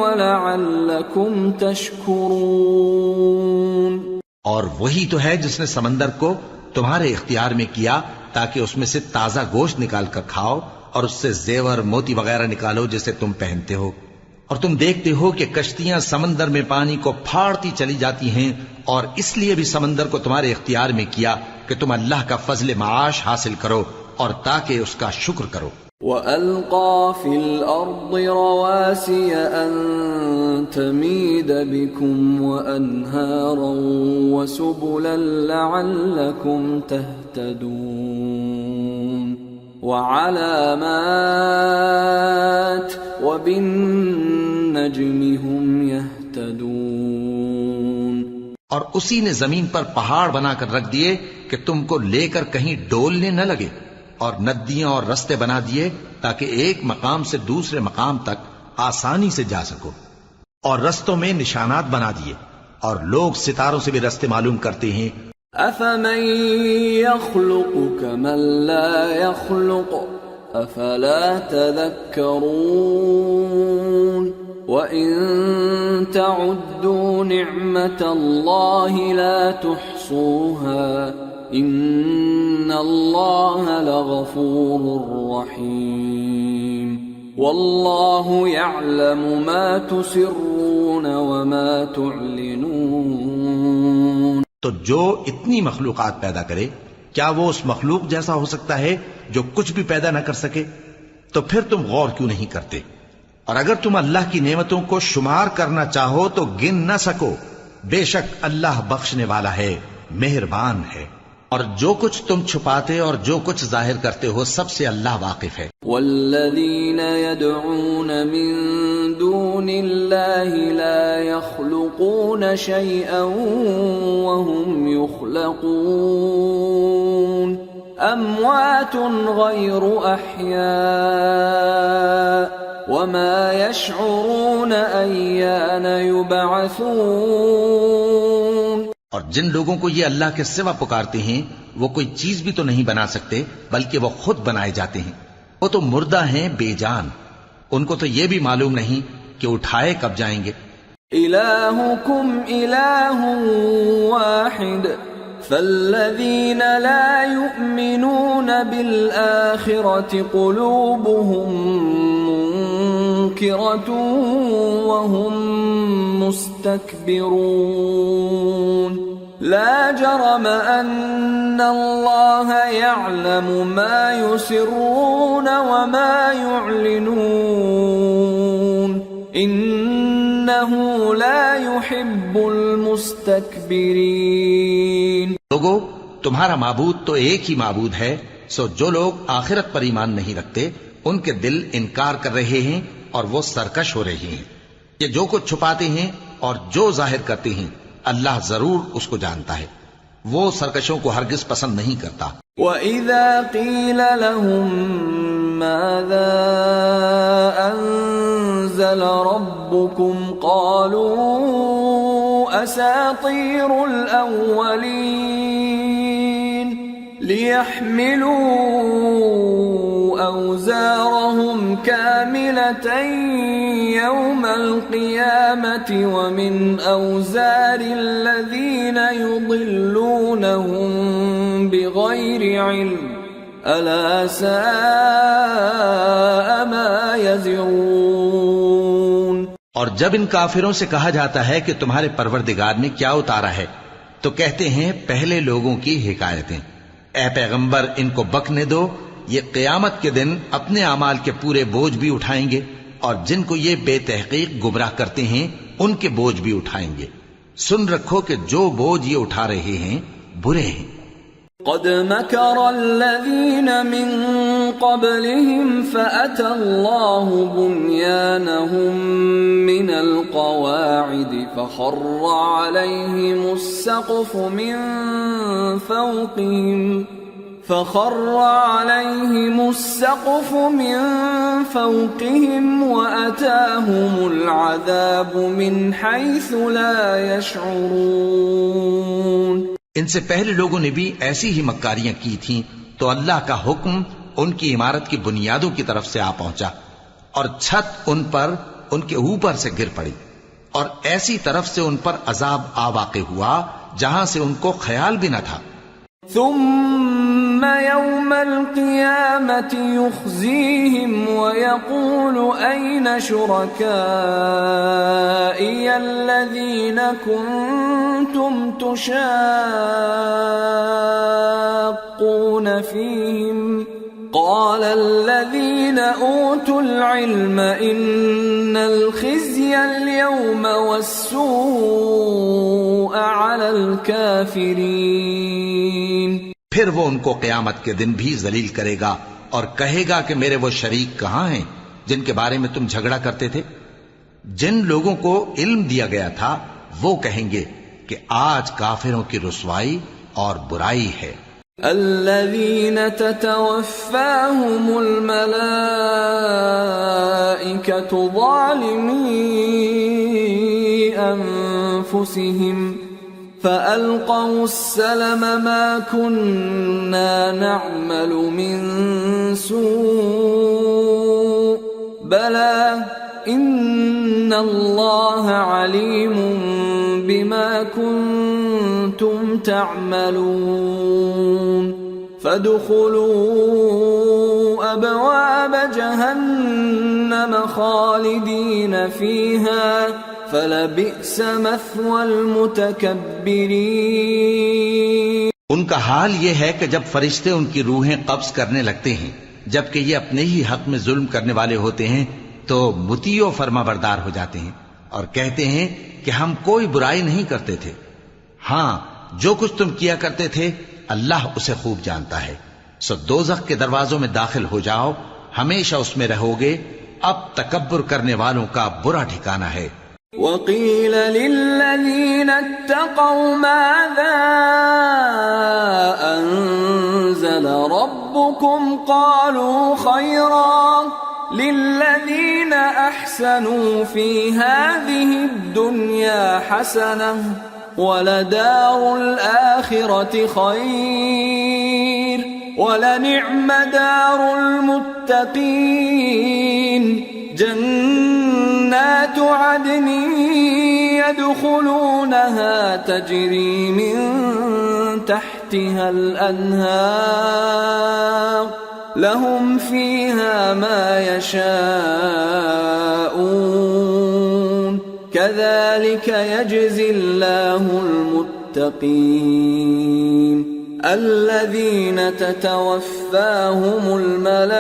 ولعلكم تشكرون. اور وہی تو ہے جس نے سمندر کو تمہارے اختیار میں کیا تاکہ اس میں سے تازہ گوشت نکال کر کھاؤ اور اس سے زیور موتی وغیرہ نکالو جسے تم پہنتے ہو. اور تم دیکھتے ہو کہ کشتیاں سمندر میں پانی کو پھاڑتی چلی جاتی ہیں، اور اس لیے بھی سمندر کو تمہارے اختیار میں کیا کہ تم اللہ کا فضل معاش حاصل کرو اور تاکہ اس کا شکر کرو. وَأَلْقَى فِي الْأَرْضِ رَوَاسِيَ أَن تَمِيدَ بِكُمْ وَأَنْهَارًا وَسُبُلًا لَعَلَّكُمْ تَهْتَدُونَ. وَعَلَامَاتٍ وَبِالنَّجْمِ هُمْ يَهْتَدُونَ. اور اسی نے زمین پر پہاڑ بنا کر رکھ دیے کہ تم کو لے کر کہیں ڈولنے نہ لگے، اور ندیاں اور رستے بنا دیے تاکہ ایک مقام سے دوسرے مقام تک آسانی سے جا سکو، اور رستوں میں نشانات بنا دیے، اور لوگ ستاروں سے بھی رستے معلوم کرتے ہیں. أَفَمَن يَخْلُقُ كَمَن لَّا يَخْلُقُ أَفَلَا تَذَكَّرُونَ. وَإِن تَعُدُّوا نِعْمَةَ اللَّهِ لَا تُحْصُوهَا إِنَّ اللَّهَ لَغَفُورٌ رَّحِيمٌ. وَاللَّهُ يَعْلَمُ مَا تُسِرُّونَ وَمَا تُعْلِنُونَ. تو جو اتنی مخلوقات پیدا کرے، کیا وہ اس مخلوق جیسا ہو سکتا ہے جو کچھ بھی پیدا نہ کر سکے؟ تو پھر تم غور کیوں نہیں کرتے؟ اور اگر تم اللہ کی نعمتوں کو شمار کرنا چاہو تو گن نہ سکو. بے شک اللہ بخشنے والا ہے، مہربان ہے. اور جو کچھ تم چھپاتے اور جو کچھ ظاہر کرتے ہو سب سے اللہ واقف ہے. والذین يدعون من دون اللہ لا يخلقون شیئا وهم يخلقون اموات غیر احیاء وما يشعرون ایان یبعثون. اور جن لوگوں کو یہ اللہ کے سوا پکارتے ہیں وہ کوئی چیز بھی تو نہیں بنا سکتے بلکہ وہ خود بنائے جاتے ہیں. وہ تو مردہ ہیں بے جان، ان کو تو یہ بھی معلوم نہیں کہ اٹھائے کب جائیں گے. الہکم الہ واحد فالذین لا یؤمنون بالآخرة قلوبهم تذكرة وهم مستكبرون لا جرم أن الله يعلم ما يسرون وما يعلنون إنه لا يحب المستكبرين. لوگو، تمہارا معبود تو ایک ہی معبود ہے، سو جو لوگ آخرت پر ایمان نہیں رکھتے ان کے دل انکار کر رہے ہیں اور وہ سرکش ہو رہے ہیں. یہ جو کچھ چھپاتے ہیں اور جو ظاہر کرتے ہیں اللہ ضرور اس کو جانتا ہے. وہ سرکشوں کو ہرگز پسند نہیں کرتا. وَإِذَا قِيلَ لَهُم مَاذَا أَنزَلَ رَبُّكُمْ قَالُوا أَسَاطِيرُ الْأَوَّلِينَ لِيَحْمِلُوا أَوْزَارَهُمْ كَامِلَةً يَوْمَ الْقِيَامَةِ وَمِنْ أَوْزَارِ الَّذِينَ يُضِلُّونَهُم بِغَيْرِ عِلْمٍ أَلَا سَاءَ مَا يَزِرُونَ. اور جب ان کافروں سے کہا جاتا ہے کہ تمہارے پروردگار نے کیا اتارا ہے تو کہتے ہیں پہلے لوگوں کی حکایتیں. اے پیغمبر، ان کو بکنے دو، یہ قیامت کے دن اپنے اعمال کے پورے بوجھ بھی اٹھائیں گے اور جن کو یہ بے تحقیق گمراہ کرتے ہیں ان کے بوجھ بھی اٹھائیں گے. سن رکھو کہ جو بوجھ یہ اٹھا رہے ہیں برے ہیں. قد مكر الذين من قبلهم فأتى الله بنيانهم من القواعد فخر عليهم السقف من فوقهم وأتاهم العذاب من حيث لا يشعرون. ان سے پہلے لوگوں نے بھی ایسی ہی مکاریاں کی تھیں تو اللہ کا حکم ان کی عمارت کی بنیادوں کی طرف سے آ پہنچا اور چھت ان پر ان کے اوپر سے گر پڑی اور ایسی طرف سے ان پر عذاب آ واقع ہوا جہاں سے ان کو خیال بھی نہ تھا. ثم يوم القيامة يخزيهم ويقول أين شركائي الذين كنتم تشاقون فيهم قال الذين أوتوا العلم إن الخزي اليوم والسوء على الكافرين. پھر وہ ان کو قیامت کے دن بھی ذلیل کرے گا اور کہے گا کہ میرے وہ شریک کہاں ہیں جن کے بارے میں تم جھگڑا کرتے تھے. جن لوگوں کو علم دیا گیا تھا وہ کہیں گے کہ آج کافروں کی رسوائی اور برائی ہے. الذين تتوفاهم الملائكة ظالمي أنفسهم فألقوا السلم ما كنا نعمل من سوء بلى إن الله عليم بما كنتم تعملون. فادخلوا أبواب جهنم خالدين فيها فلبئس مثوى المتكبرين. ان کا حال یہ ہے کہ جب فرشتے ان کی روحیں قبض کرنے لگتے ہیں جبکہ یہ اپنے ہی حق میں ظلم کرنے والے ہوتے ہیں تو مطیع و فرما بردار ہو جاتے ہیں اور کہتے ہیں کہ ہم کوئی برائی نہیں کرتے تھے. ہاں، جو کچھ تم کیا کرتے تھے اللہ اسے خوب جانتا ہے. سو دوزخ کے دروازوں میں داخل ہو جاؤ، ہمیشہ اس میں رہو گے. اب تکبر کرنے والوں کا برا ٹھکانہ ہے. وَقِيلَ لِلَّذِينَ اتَّقَوْا مَاذَا أَنزَلَ رَبُّكُمْ قَالُوا خَيْرًا لِلَّذِينَ أَحْسَنُوا فِي هَذِهِ الدُّنْيَا حَسَنَةٌ وَلَدَارُ الْآخِرَةِ خَيْرٌ وَلَنِعْمَ دَارُ الْمُتَّقِينَ جنات عدن يدخلونها تجري من تحتها الأنهار لهم فيها ما يشاءون كذلك يجزي الله المتقين الذين تتوفاهم الملائكة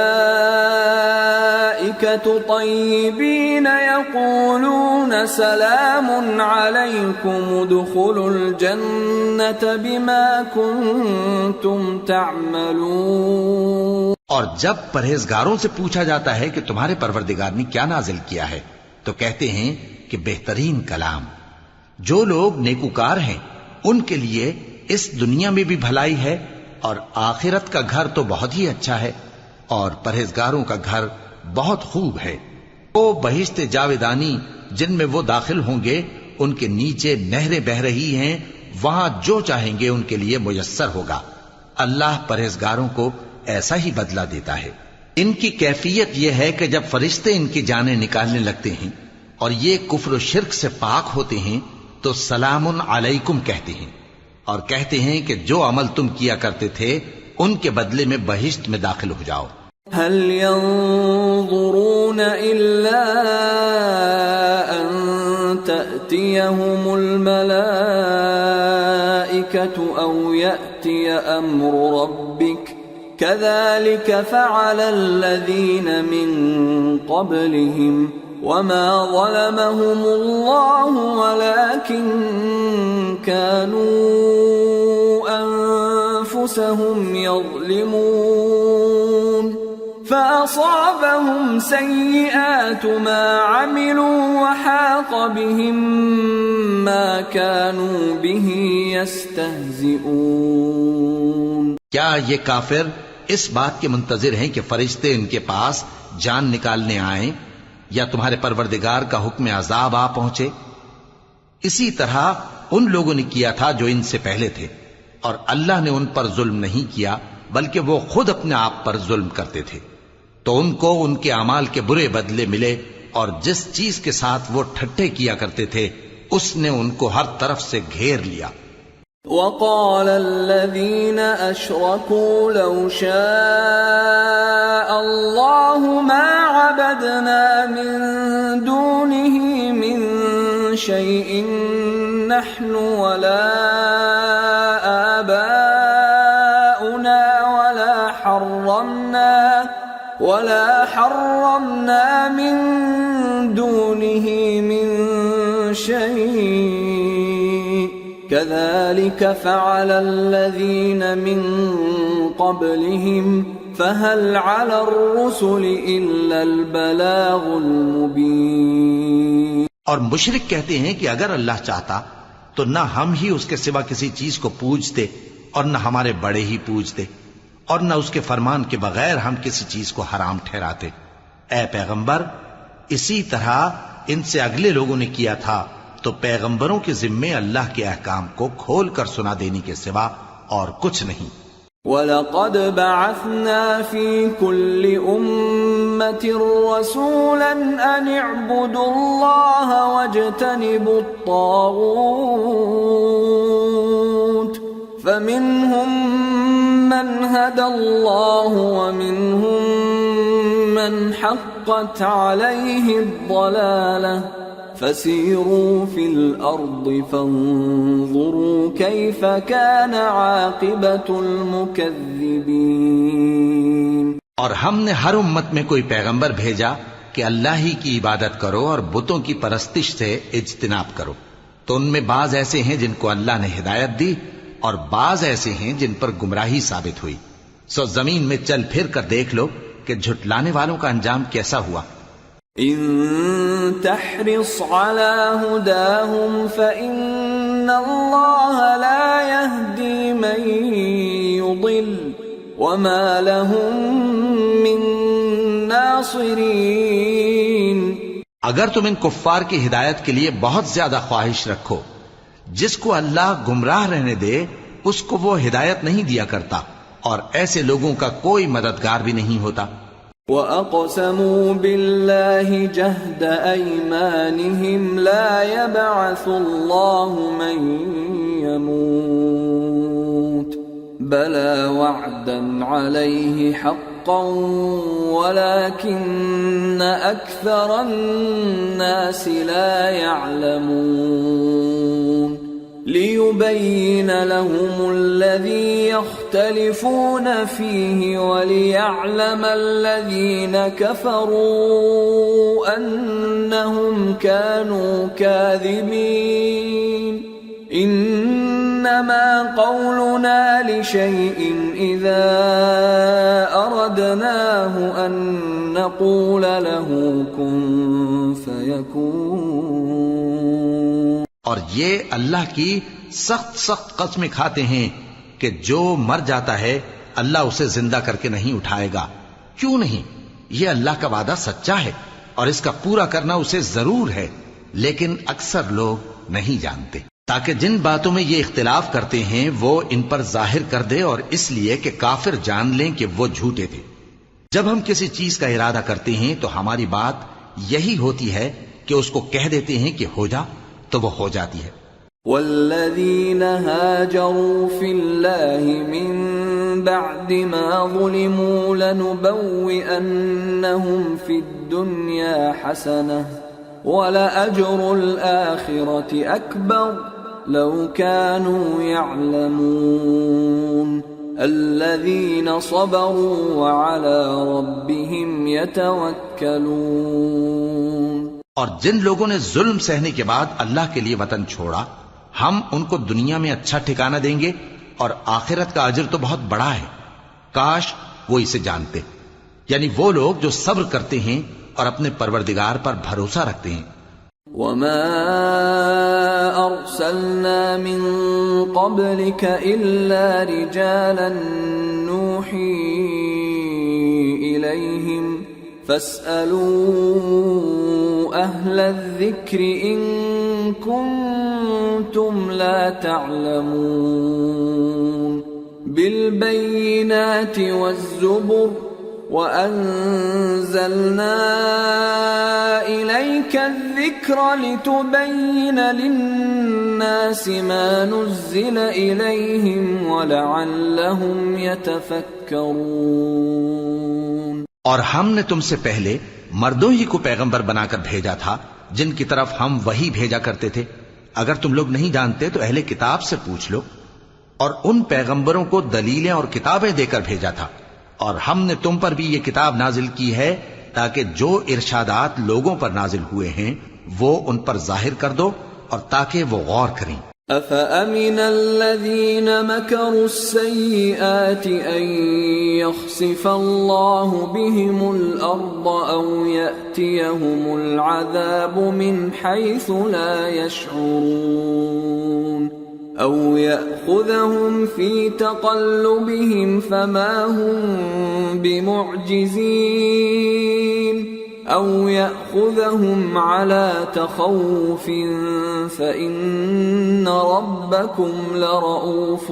طيبين يقولون سلام عليكم ادخلوا الجنة بما كنتم تعملون. اور جب پرہیزگاروں سے پوچھا جاتا ہے کہ تمہارے پروردگار نے کیا نازل کیا ہے تو کہتے ہیں کہ بہترین کلام. جو لوگ نیکوکار ہیں ان کے لیے اس دنیا میں بھی بھلائی ہے اور آخرت کا گھر تو بہت ہی اچھا ہے اور پرہیزگاروں کا گھر بہت خوب ہے. وہ بہشت جاویدانی جن میں وہ داخل ہوں گے ان کے نیچے نہریں بہ رہی ہیں، وہاں جو چاہیں گے ان کے لیے میسر ہوگا. اللہ پرہیزگاروں کو ایسا ہی بدلہ دیتا ہے. ان کی کیفیت یہ ہے کہ جب فرشتے ان کی جانیں نکالنے لگتے ہیں اور یہ کفر و شرک سے پاک ہوتے ہیں تو سلام علیکم کہتے ہیں اور کہتے ہیں کہ جو عمل تم کیا کرتے تھے ان کے بدلے میں بہشت میں داخل ہو جاؤ. هل ينظرون إلا أن تأتيهم الملائكة أو يأتي أمر ربك كذلك فعل الذين من قبلهم وما ظلمهم الله ولكن كانوا أنفسهم يظلمون فأصابهم سيئات ما عملوا وحاق بهم ما كانوا به يستهزئون. کیا یہ کافر اس بات کے منتظر ہیں کہ فرشتے ان کے پاس جان نکالنے آئیں یا تمہارے پروردگار کا حکم عذاب آ پہنچے؟ اسی طرح ان لوگوں نے کیا تھا جو ان سے پہلے تھے اور اللہ نے ان پر ظلم نہیں کیا بلکہ وہ خود اپنے آپ پر ظلم کرتے تھے. تو ان کو ان کے اعمال کے برے بدلے ملے اور جس چیز کے ساتھ وہ ٹھٹھے کیا کرتے تھے اس نے ان کو ہر طرف سے گھیر لیا. وقال الذين أشركوا لو شاء الله ما عبدنا من دونه من شيء نحن ولا آباؤنا ولا حرمنا من دونه من شيء كذلك فعل الذين من قبلهم فهل على الرسل إلا البلاغ المبين. اور مشرک کہتے ہیں کہ اگر اللہ چاہتا تو نہ ہم ہی اس کے سوا کسی چیز کو پوجتے اور نہ ہمارے بڑے ہی پوجتے اور نہ اس کے فرمان کے بغیر ہم کسی چیز کو حرام ٹھہراتے. اے پیغمبر اسی طرح ان سے اگلے لوگوں نے کیا تھا تو پیغمبروں کے ذمے اللہ کے احکام کو کھول کر سنا دینے کے سوا اور کچھ نہیں. وَلَقَدْ بَعَثْنَا فِي كُلِّ أُمَّةٍ رَسُولًا أَنِ اعْبُدُوا اللَّهَ وَاجْتَنِبُوا الطَّاغُوتَ فَمِنْهُمْ مَنْ هَدَى اللَّهُ وَمِنْهُمْ مَنْ حَقَّتْ عَلَيْهِ الضَّلَالَةُ فَسِيرُوا فِي الْأَرْضِ فَانظُرُوا كَيْفَ كَانَ عَاقِبَةُ الْمُكَذِّبِينَ. اور ہم نے ہر امت میں کوئی پیغمبر بھیجا کہ اللہ ہی کی عبادت کرو اور بتوں کی پرستش سے اجتناب کرو. تو ان میں بعض ایسے ہیں جن کو اللہ نے ہدایت دی اور بعض ایسے ہیں جن پر گمراہی ثابت ہوئی. سو زمین میں چل پھر کر دیکھ لو کہ جھٹلانے والوں کا انجام کیسا ہوا. ان تحرص على هداهم فإن الله لا يهدي من يضل وما لهم من ناصرين. اگر تم ان کفار کی ہدایت کے لیے بہت زیادہ خواہش رکھو، جس کو اللہ گمراہ رہنے دے اس کو وہ ہدایت نہیں دیا کرتا اور ایسے لوگوں کا کوئی مددگار بھی نہیں ہوتا. وَأَقْسَمُوا بِاللَّهِ جَهْدَ أَيْمَانِهِمْ لَا يَبْعَثُ اللَّهُ مَن يَمُوتُ بَلَى وَعْدًا عَلَيْهِ حَقٌّ حقا ولكن أكثر الناس لا يعلمون ليبين لهم الذي يختلفون فيه وليعلم الذين كفروا أنهم كانوا كاذبين إنما قولنا لشيء إذا أردناه أن نقول له كن فيكون. اور یہ اللہ کی سخت سخت قسمیں کھاتے ہیں کہ جو مر جاتا ہے اللہ اسے زندہ کر کے نہیں اٹھائے گا. کیوں نہیں؟ یہ اللہ کا وعدہ سچا ہے اور اس کا پورا کرنا اسے ضرور ہے، لیکن اکثر لوگ نہیں جانتے. تاکہ جن باتوں میں یہ اختلاف کرتے ہیں وہ ان پر ظاہر کر دے، اور اس لیے کہ کافر جان لیں کہ وہ جھوٹے تھے. جب ہم کسی چیز کا ارادہ کرتے ہیں تو ہماری بات یہی ہوتی ہے کہ اس کو کہہ دیتے ہیں کہ ہو جا، تو وہ ہو جاتی ہے. والذین هاجروا فی اللہ من بعد ما ظلموا لنبوئنہم فی الدنیا حسنہ وَلَأَجْرُ الْآخِرَةِ أَكْبَرُ لَوْ كَانُوا يَعْلَمُونَ الَّذِينَ صَبَرُوا وَعَلَى رَبِّهِمْ يَتَوَكَّلُونَ. اور جن لوگوں نے ظلم سہنے کے بعد اللہ کے لیے وطن چھوڑا، ہم ان کو دنیا میں اچھا ٹھکانہ دیں گے اور آخرت کا اجر تو بہت بڑا ہے. کاش وہ اسے جانتے. یعنی وہ لوگ جو صبر کرتے ہیں اور اپنے پروردگار پر بھروسہ رکھتے ہیں. وَمَا أَرْسَلْنَا مِن قَبْلِكَ إِلَّا رِجَالًا نُوحِي إِلَيْهِمْ فَاسْأَلُوا أَهْلَ الذِّكْرِ إِن كُنتُمْ لَا تَعْلَمُونَ بِالْبَيِّنَاتِ وَالزُّبُرِ وَأَنزَلْنَا إِلَيْكَ الذِّكْرَ لِتُبَيِّنَ لِلنَّاسِ مَا نُزِّلَ إِلَيْهِمْ وَلَعَلَّهُمْ يَتَفَكَّرُونَ. اور ہم نے تم سے پہلے مردوں ہی کو پیغمبر بنا کر بھیجا تھا جن کی طرف ہم وحی بھیجا کرتے تھے. اگر تم لوگ نہیں جانتے تو اہل کتاب سے پوچھ لو. اور ان پیغمبروں کو دلیلیں اور کتابیں دے کر بھیجا تھا. اور ہم نے تم پر بھی یہ کتاب نازل کی ہے تاکہ جو ارشادات لوگوں پر نازل ہوئے ہیں وہ ان پر ظاہر کر دو اور تاکہ وہ غور کریں. أَفَأَمِنَ الَّذِينَ مَكَرُوا السَّيِّئَاتِ أَن يَخْسِفَ اللَّهُ بِهِمُ الْأَرْضَ أَوْ يَأْتِيَهُمُ الْعَذَابُ مِنْ حَيْثُ لَا يَشْعُرُونَ أَوْ يَأْخُذَهُمْ فِي تَقَلُّبِهِمْ فَمَا هُمْ بِمُعْجِزِينَ أَوْ يَأْخُذَهُمْ عَلَى تَخَوُّفٍ فَإِنَّ رَبَّكُمْ لَرَءُوفٌ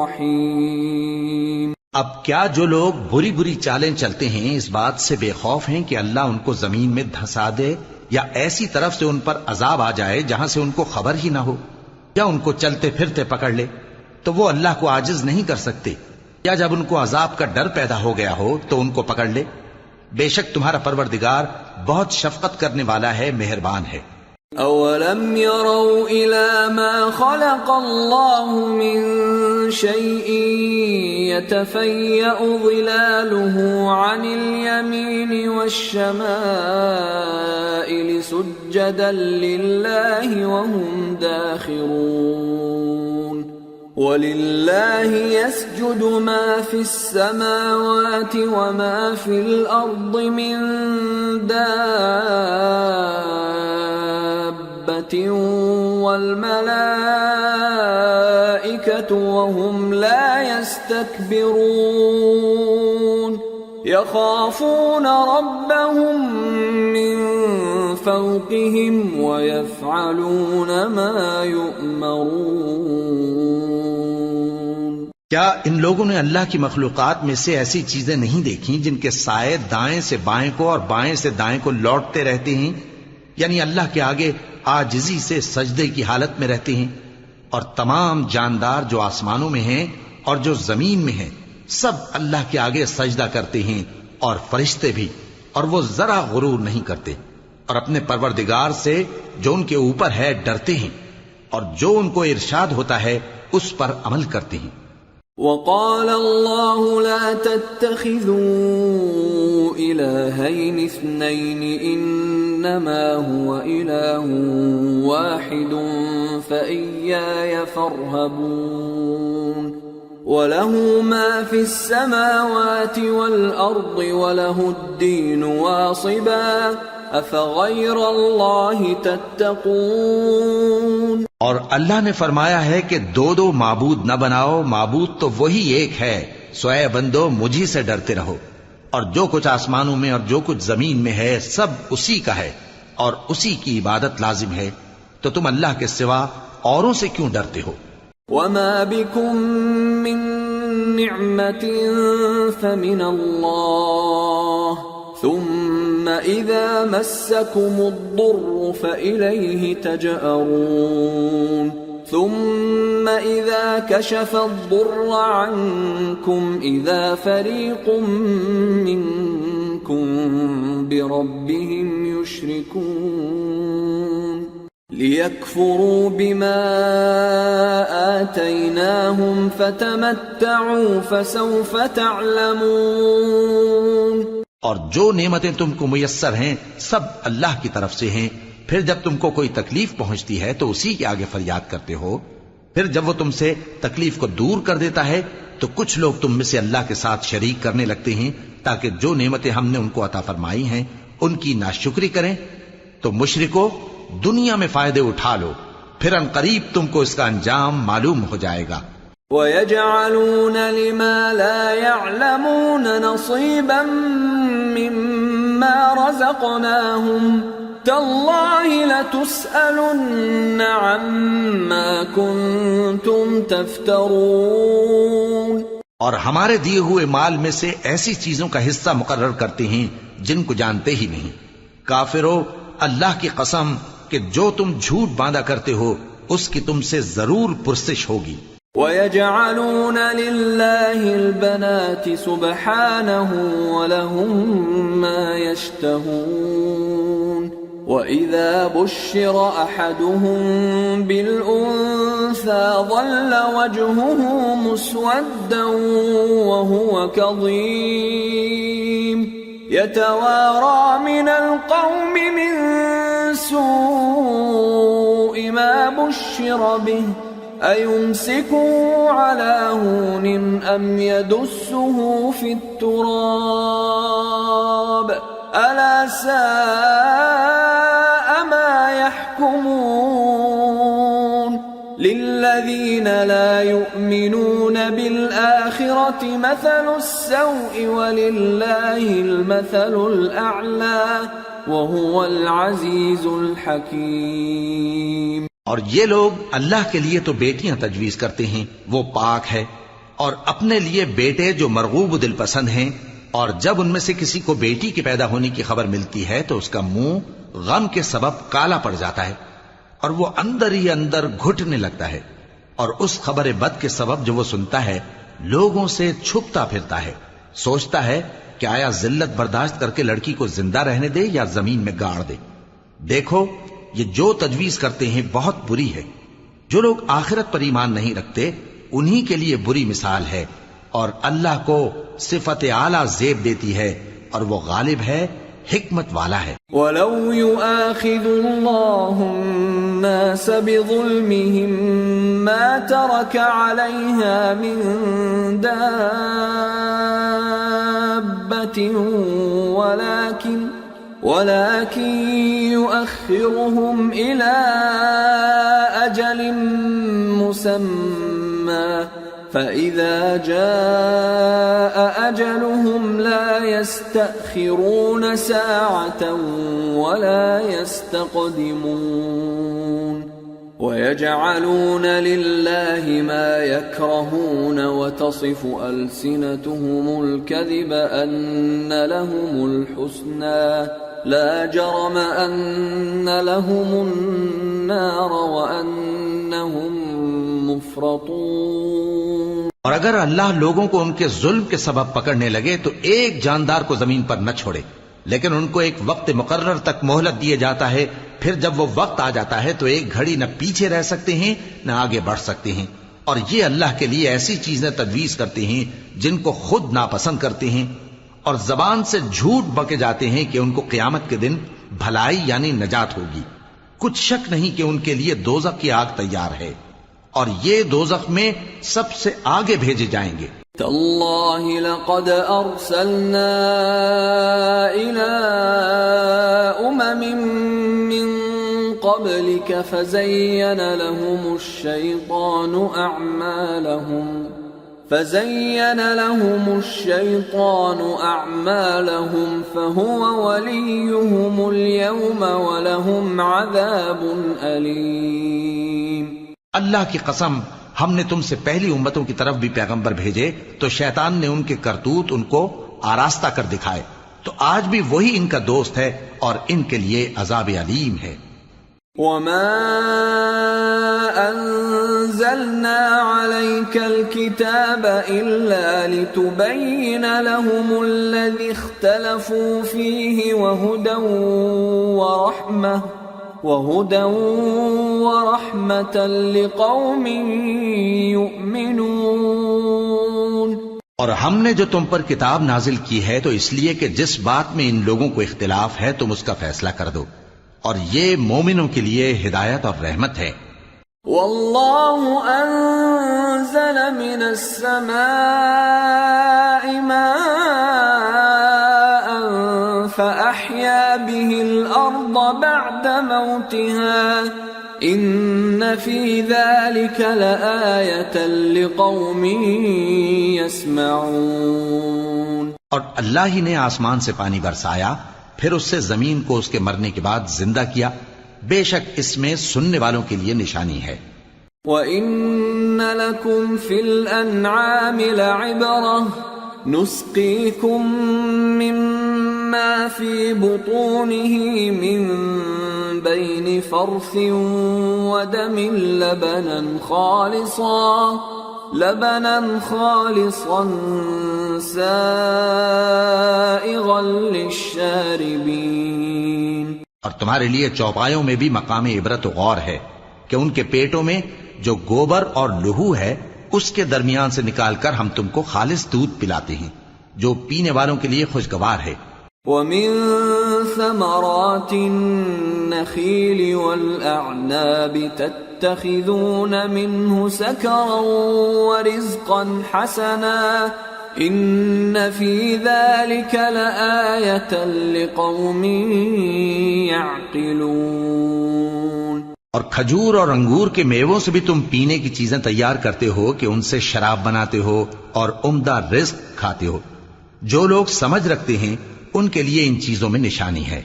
رَحِيمٌ. اب کیا جو لوگ بری بری چالیں چلتے ہیں اس بات سے بے خوف ہیں کہ اللہ ان کو زمین میں دھسا دے یا ایسی طرف سے ان پر عذاب آ جائے جہاں سے ان کو خبر ہی نہ ہو، یا ان کو چلتے پھرتے پکڑ لے، تو وہ اللہ کو عاجز نہیں کر سکتے، یا جب ان کو عذاب کا ڈر پیدا ہو گیا ہو تو ان کو پکڑ لے. بے شک تمہارا پروردگار بہت شفقت کرنے والا ہے، مہربان ہے. أَوَلَمْ يَرَوْا إِلَى مَا خَلَقَ اللَّهُ مِن شَيْءٍ يَتَفَيَّأُ ظِلَالُهُ عَنِ الْيَمِينِ وَالشَّمَائِلِ سُجَّدًا لِلَّهِ وَهُمْ دَاخِرُونَ. وَلِلَّهِ يَسْجُدُ مَا فِي السَّمَاوَاتِ وَمَا فِي الْأَرْضِ مِن دَابَّةٍ وَالْمَلَائِكَةُ وَهُمْ لَا يَسْتَكْبِرُونَ يَخَافُونَ رَبَّهُم مِّن فَوْقِهِمْ وَيَفْعَلُونَ مَا يُؤْمَرُونَ. کیا ان لوگوں نے اللہ کی مخلوقات میں سے ایسی چیزیں نہیں دیکھی جن کے سائے دائیں سے بائیں کو اور بائیں سے دائیں کو لوٹتے رہتے ہیں، یعنی اللہ کے آگے عاجزی سے سجدے کی حالت میں رہتے ہیں؟ اور تمام جاندار جو آسمانوں میں ہیں اور جو زمین میں ہیں سب اللہ کے آگے سجدہ کرتے ہیں اور فرشتے بھی، اور وہ ذرا غرور نہیں کرتے، اور اپنے پروردگار سے جو ان کے اوپر ہے ڈرتے ہیں، اور جو ان کو ارشاد ہوتا ہے اس پر عمل کرتے ہیں۔ وقال الله لا تتخذوا إلهين اثنين إنما هو إله واحد فإياي فارهبون وله ما في السماوات والأرض وله الدين واصبا أفغير الله تتقون۔ اور اللہ نے فرمایا ہے کہ دو دو معبود نہ بناؤ، معبود تو وہی ایک ہے، سو اے بندو مجھی سے ڈرتے رہو، اور جو کچھ آسمانوں میں اور جو کچھ زمین میں ہے سب اسی کا ہے اور اسی کی عبادت لازم ہے، تو تم اللہ کے سوا اوروں سے کیوں ڈرتے ہو؟ وما بكم من نعمة فمن الله ثم إذا مسكم الضر فإليه تجأرون ثم إذا كشف الضر عنكم إذا فريق منكم بربهم يشركون ليكفروا بما آتيناهم فتمتعوا فسوف تعلمون۔ اور جو نعمتیں تم کو میسر ہیں سب اللہ کی طرف سے ہیں، پھر جب تم کو کوئی تکلیف پہنچتی ہے تو اسی کے آگے فریاد کرتے ہو، پھر جب وہ تم سے تکلیف کو دور کر دیتا ہے تو کچھ لوگ تم میں سے اللہ کے ساتھ شریک کرنے لگتے ہیں تاکہ جو نعمتیں ہم نے ان کو عطا فرمائی ہیں ان کی ناشکری کریں۔ تو مشرکو دنیا میں فائدے اٹھا لو، پھر ان قریب تم کو اس کا انجام معلوم ہو جائے گا۔ وَيَجْعَلُونَ لِمَا لَا يَعْلَمُونَ نَصِيبًا مِّمَّا رَزَقْنَاهُمْ تَاللَّهِ لَتُسْأَلُنَّ عَمَّا كُنتُمْ تَفْتَرُونَ۔ اور ہمارے دیے ہوئے مال میں سے ایسی چیزوں کا حصہ مقرر کرتے ہیں جن کو جانتے ہی نہیں۔ کافرو، اللہ کی قسم کہ جو تم جھوٹ باندھا کرتے ہو اس کی تم سے ضرور پرسش ہوگی۔ وَيَجْعَلُونَ لِلَّهِ الْبَنَاتِ سُبْحَانَهُ وَلَهُم مَّا يَشْتَهُونَ وَإِذَا بُشِّرَ أَحَدُهُم بِالْأُنثَىٰ ظَلَّ وَجْهُهُ مُسْوَدًّا وَهُوَ كَظِيمٌ يَتَوَارَىٰ مِنَ الْقَوْمِ مِن سُوءِ مَا بُشِّرَ بِهِ أَيُمْسِكُهُ عَلَىٰ هُونٍ أَمْ يَدُسُّهُ فِي التُّرَابِ أَلَا سَاءَ مَا يَحْكُمُونَ لِلَّذِينَ لَا يُؤْمِنُونَ بِالْآخِرَةِ مَثَلُ السَّوْءِ وَلِلَّهِ الْمَثَلُ الْأَعْلَىٰ وَهُوَ الْعَزِيزُ الْحَكِيمُ۔ اور یہ لوگ اللہ کے لیے تو بیٹیاں تجویز کرتے ہیں، وہ پاک ہے، اور اپنے لیے بیٹے جو مرغوب دل پسند ہیں، اور جب ان میں سے کسی کو بیٹی کے پیدا ہونے کی خبر ملتی ہے تو اس کا منہ غم کے سبب کالا پڑ جاتا ہے اور وہ اندر ہی اندر گھٹنے لگتا ہے، اور اس خبر بد کے سبب جو وہ سنتا ہے لوگوں سے چھپتا پھرتا ہے، سوچتا ہے کہ آیا ذلت برداشت کر کے لڑکی کو زندہ رہنے دے یا زمین میں گاڑ دے۔ دیکھو یہ جو تجویز کرتے ہیں بہت بری ہے۔ جو لوگ آخرت پر ایمان نہیں رکھتے انہی کے لیے بری مثال ہے، اور اللہ کو صفت اعلیٰ زیب دیتی ہے اور وہ غالب ہے، حکمت والا ہے۔ وَلَوْ يُؤَاخِذُ اللَّهُ النَّاسَ بِظُلْمِهِمْ مَا تَرَكَ عَلَيْهَا مِن دَابَّةٍ ولكن يؤخرهم إلى أجل مسمى فإذا جاء أجلهم لا يستأخرون ساعة ولا يستقدمون ويجعلون لله ما يكرهون وتصف ألسنتهم الكذب أن لهم الحسنى لا جرم أن لهم النار وأنهم مفرطون۔ اور اگر اللہ لوگوں کو ان کے ظلم کے سبب پکڑنے لگے تو ایک جاندار کو زمین پر نہ چھوڑے، لیکن ان کو ایک وقت مقرر تک مہلت دیے جاتا ہے، پھر جب وہ وقت آ جاتا ہے تو ایک گھڑی نہ پیچھے رہ سکتے ہیں نہ آگے بڑھ سکتے ہیں، اور یہ اللہ کے لیے ایسی چیزیں تجویز کرتے ہیں جن کو خود ناپسند کرتے ہیں، اور زبان سے جھوٹ بکے جاتے ہیں کہ ان کو قیامت کے دن بھلائی یعنی نجات ہوگی۔ کچھ شک نہیں کہ ان کے لیے دوزخ کی آگ تیار ہے، اور یہ دوزخ میں سب سے آگے بھیجے جائیں گے۔ تاللہ لقد ارسلنا الى من قبلك فزين لهم الشيطان أعمالهم فهو وليهم اليوم ولهم عذاب أليم۔ اللہ کی قسم، ہم نے تم سے پہلی امتوں کی طرف بھی پیغمبر بھیجے تو شیطان نے ان کے کرتوت ان کو آراستہ کر دکھائے، تو آج بھی وہی ان کا دوست ہے اور ان کے لیے عذاب علیم ہے۔ وما انزلنا عليك الكتاب الا لتبين لهم الذي اختلفوا فيه وهدى ورحمة لقوم يؤمنون۔ اور ہم نے جو تم پر کتاب نازل کی ہے تو اس لیے کہ جس بات میں ان لوگوں کو اختلاف ہے تم اس کا فیصلہ کر دو، اور یہ مومنوں کے لیے ہدایت اور رحمت ہے۔ واللہ انزل من السماء ماء فأحيا به الأرض بعد موتها ان فی ذلک لآیۃ لقوم یسمعون۔ اور اللہ ہی نے آسمان سے پانی برسایا، پھر اس سے زمین کو اس کے مرنے کے بعد زندہ کیا، بے شک اس میں سننے والوں کے لیے نشانی ہے۔ وَإِنَّ لَكُمْ فِي الْأَنْعَامِ لَعِبْرَةً نُسْقِيكُم مِّمَّا فِي بُطُونِهِ مِن بَيْنِ فَرْثٍ وَدَمٍ لبنا خالصا سائغا للشاربین۔ اور تمہارے لیے چوپایوں میں بھی مقام عبرت و غور ہے کہ ان کے پیٹوں میں جو گوبر اور لہو ہے اس کے درمیان سے نکال کر ہم تم کو خالص دودھ پلاتے ہیں جو پینے والوں کے لیے خوشگوار ہے۔ وَمِن ثَمَرَاتِ النَّخِيلِ وَالْأَعْنَابِ تَتَّخِذُونَ مِنْهُ سَكَرًا وَرِزْقًا حَسَنًا إِنَّ فِي ذَلِكَ لَآيَةً لِقَوْمٍ يَعْقِلُونَ۔ اور کھجور اور انگور کے میووں سے بھی تم پینے کی چیزیں تیار کرتے ہو کہ ان سے شراب بناتے ہو اور عمدہ رزق کھاتے ہو، جو لوگ سمجھ رکھتے ہیں ان کے لیے ان چیزوں میں نشانی ہے۔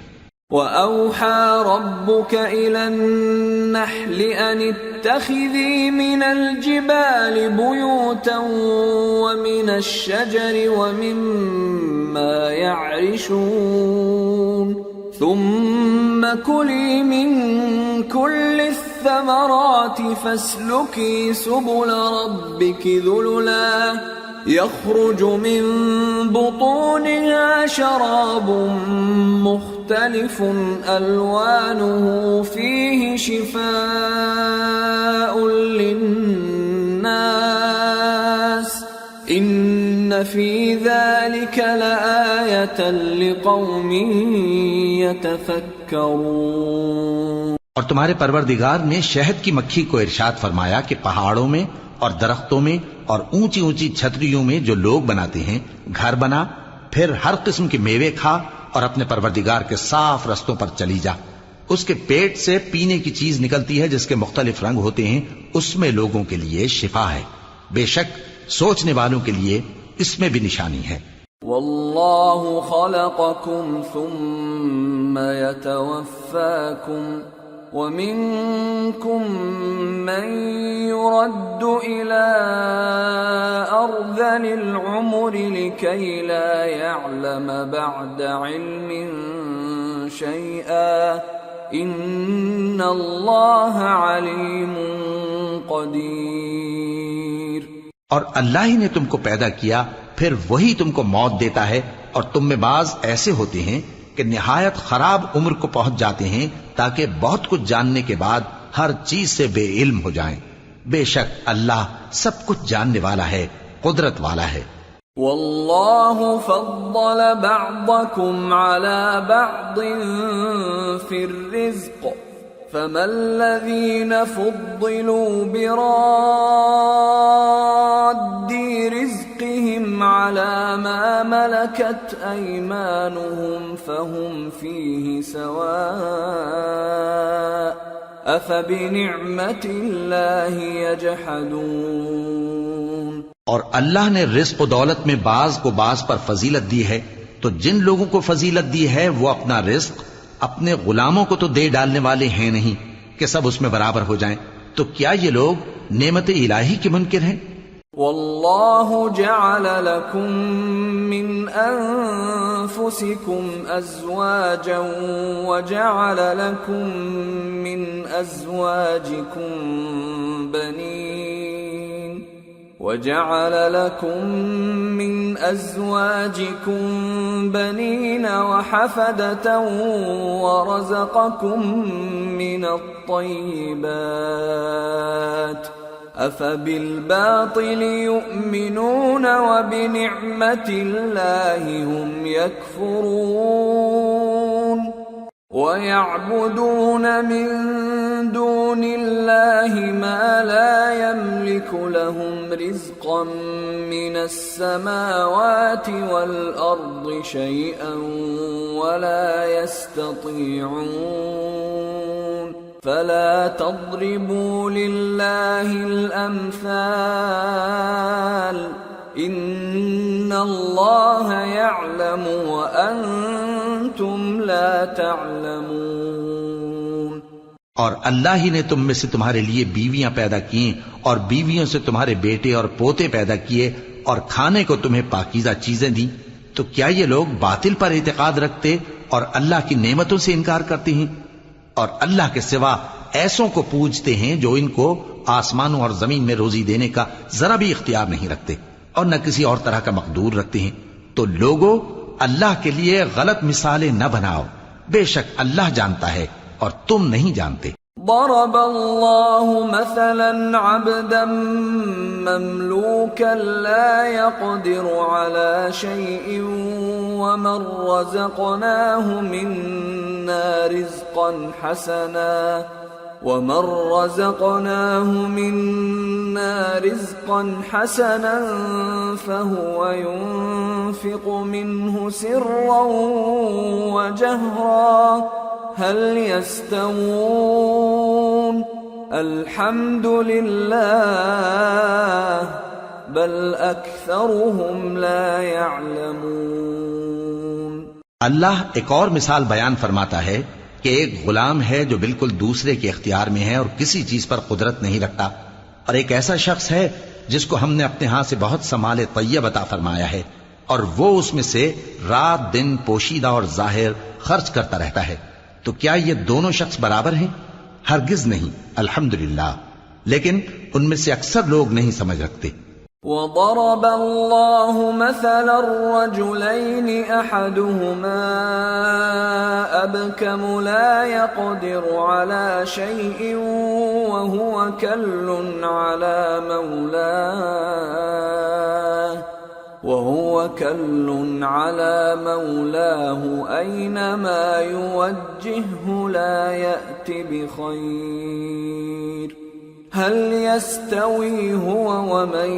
وَأَوْحَى رَبُّكَ إِلَى النَّحْلِ أَنِ اتَّخِذِي مِنَ الْجِبَالِ بُيُوتًا وَمِنَ الشَّجَرِ وَمِمَّا يَعْرِشُونَ ثُمَّ كُلِي مِن كُلِّ الثَّمَرَاتِ فَاسْلُكِي سُبُلَ رَبِّكِ ذُلُلًا يخرج من بطونها شراب مختلف ألوانه فيه شفاء للناس إن في ذلك لآية لقوم يتفكرون۔ اور تمہارے پروردگار نے شہد کی مکھی کو ارشاد فرمایا کہ پہاڑوں میں اور درختوں میں اور اونچی اونچی چھتریوں میں جو لوگ بناتے ہیں گھر بنا، پھر ہر قسم کے میوے کھا اور اپنے پروردگار کے صاف رستوں پر چلی جا۔ اس کے پیٹ سے پینے کی چیز نکلتی ہے جس کے مختلف رنگ ہوتے ہیں، اس میں لوگوں کے لیے شفا ہے، بے شک سوچنے والوں کے لیے اس میں بھی نشانی ہے۔ واللہ خلقکم ثم یتوفاکم وَمِنكُم مَّن يُرَدُّ إِلَىٰ أَرْذَلِ الْعُمُرِ لِكَيْ لَا يَعْلَمَ بَعْدَ عِلْمٍ شَيْئًا إِنَّ اللَّهَ عَلِيمٌ قَدِيرٌ۔ اور اللہ ہی نے تم کو پیدا کیا، پھر وہی تم کو موت دیتا ہے، اور تم میں بعض ایسے ہوتے ہیں کہ نہایت خراب عمر کو پہنچ جاتے ہیں تاکہ بہت کچھ جاننے کے بعد ہر چیز سے بے علم ہو جائیں۔ بے شک اللہ سب کچھ جاننے والا ہے، قدرت والا ہے۔ واللہ فضل بعضکم علی بعض فی الرزق فما الذین فضلوا براد رزقهم على ما ملكت أيمانهم فهم فيه سواء أفبنعمة الله يجحدون۔ اور اللہ نے رزق و دولت میں بعض کو بعض پر فضیلت دی ہے، تو جن لوگوں کو فضیلت دی ہے وہ اپنا رزق اپنے غلاموں کو تو دے ڈالنے والے ہیں نہیں کہ سب اس میں برابر ہو جائیں، تو کیا یہ لوگ نعمت الہی کے منکر ہیں؟ واللہ جعل لکم من انفسکم ازواجا وجعل لکم من ازواجکم بنین وجعل لكم من أزواجكم بنين وحفدة ورزقكم من الطيبات أفبالباطل يؤمنون وبنعمة الله هم يكفرون وَيَعْبُدُونَ مِن دُونِ اللَّهِ مَا لَا يَمْلِكُ لَهُمْ رِزْقًا مِّنَ السَّمَاوَاتِ وَالْأَرْضِ شَيْئًا وَلَا يَسْتَطِيعُونَ فَلَا تَضْرِبُوا لِلَّهِ الْأَمْثَالَ إِنَّ اللَّهَ يَعْلَمُ وَأَنْتُمْ لَا تَعْلَمُونَ۔ اور اللہ ہی نے تم میں سے تمہارے لیے بیویاں پیدا کی اور بیویوں سے تمہارے بیٹے اور پوتے پیدا کیے اور کھانے کو تمہیں پاکیزہ چیزیں دیں، تو کیا یہ لوگ باطل پر اعتقاد رکھتے اور اللہ کی نعمتوں سے انکار کرتے ہیں؟ اور اللہ کے سوا ایسوں کو پوجتے ہیں جو ان کو آسمانوں اور زمین میں روزی دینے کا ذرا بھی اختیار نہیں رکھتے اور نہ کسی اور طرح کا مقدور رکھتے ہیں۔ تو لوگو اللہ کے لیے غلط مثالیں نہ بناؤ، بے شک اللہ جانتا ہے اور تم نہیں جانتے۔ ضرب اللہ مثلا عبدا مملوكا لا يقدر على شيء ومن رزقناه منا رزقا حسنا فهو ينفق منه سرا وجهرا هل يستوون الحمد لله بل أكثرهم لا يعلمون۔ اللہ ایک اور مثال بیان فرماتا ہے کہ ایک غلام ہے جو بالکل دوسرے کے اختیار میں ہے اور کسی چیز پر قدرت نہیں رکھتا، اور ایک ایسا شخص ہے جس کو ہم نے اپنے ہاں سے بہت سا مال طیب عطا فرمایا ہے اور وہ اس میں سے رات دن پوشیدہ اور ظاہر خرچ کرتا رہتا ہے، تو کیا یہ دونوں شخص برابر ہیں؟ ہرگز نہیں، الحمدللہ، لیکن ان میں سے اکثر لوگ نہیں سمجھ رکھتے۔ وضرب الله مثلا الرجلين أحدهما أبكم لا يقدر على شيء وهو كل على مولاه أينما يوجهه لا يأت بخير هل يستوي هو ومن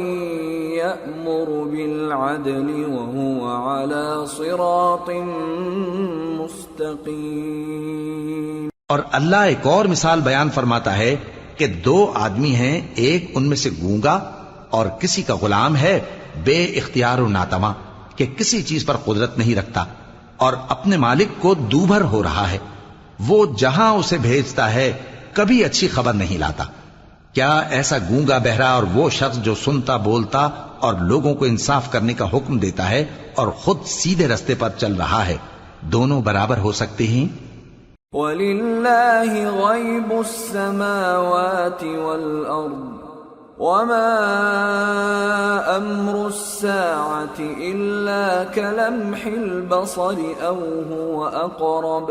يأمر بالعدل وهو على صراط مستقيم۔ اور اللہ ایک اور مثال بیان فرماتا ہے کہ دو آدمی ہیں، ایک ان میں سے گونگا اور کسی کا غلام ہے بے اختیار و ناتواں کہ کسی چیز پر قدرت نہیں رکھتا اور اپنے مالک کو دوبھر ہو رہا ہے، وہ جہاں اسے بھیجتا ہے کبھی اچھی خبر نہیں لاتا۔ کیا ایسا گونگا بہرا اور وہ شخص جو سنتا بولتا اور لوگوں کو انصاف کرنے کا حکم دیتا ہے اور خود سیدھے رستے پر چل رہا ہے، دونوں برابر ہو سکتے ہیں؟ وَلِلَّهِ غَيْبُ السَّمَاوَاتِ وَالْأَرْضِ وما أمر الساعة إلا كلمح البصر أو هو أقرب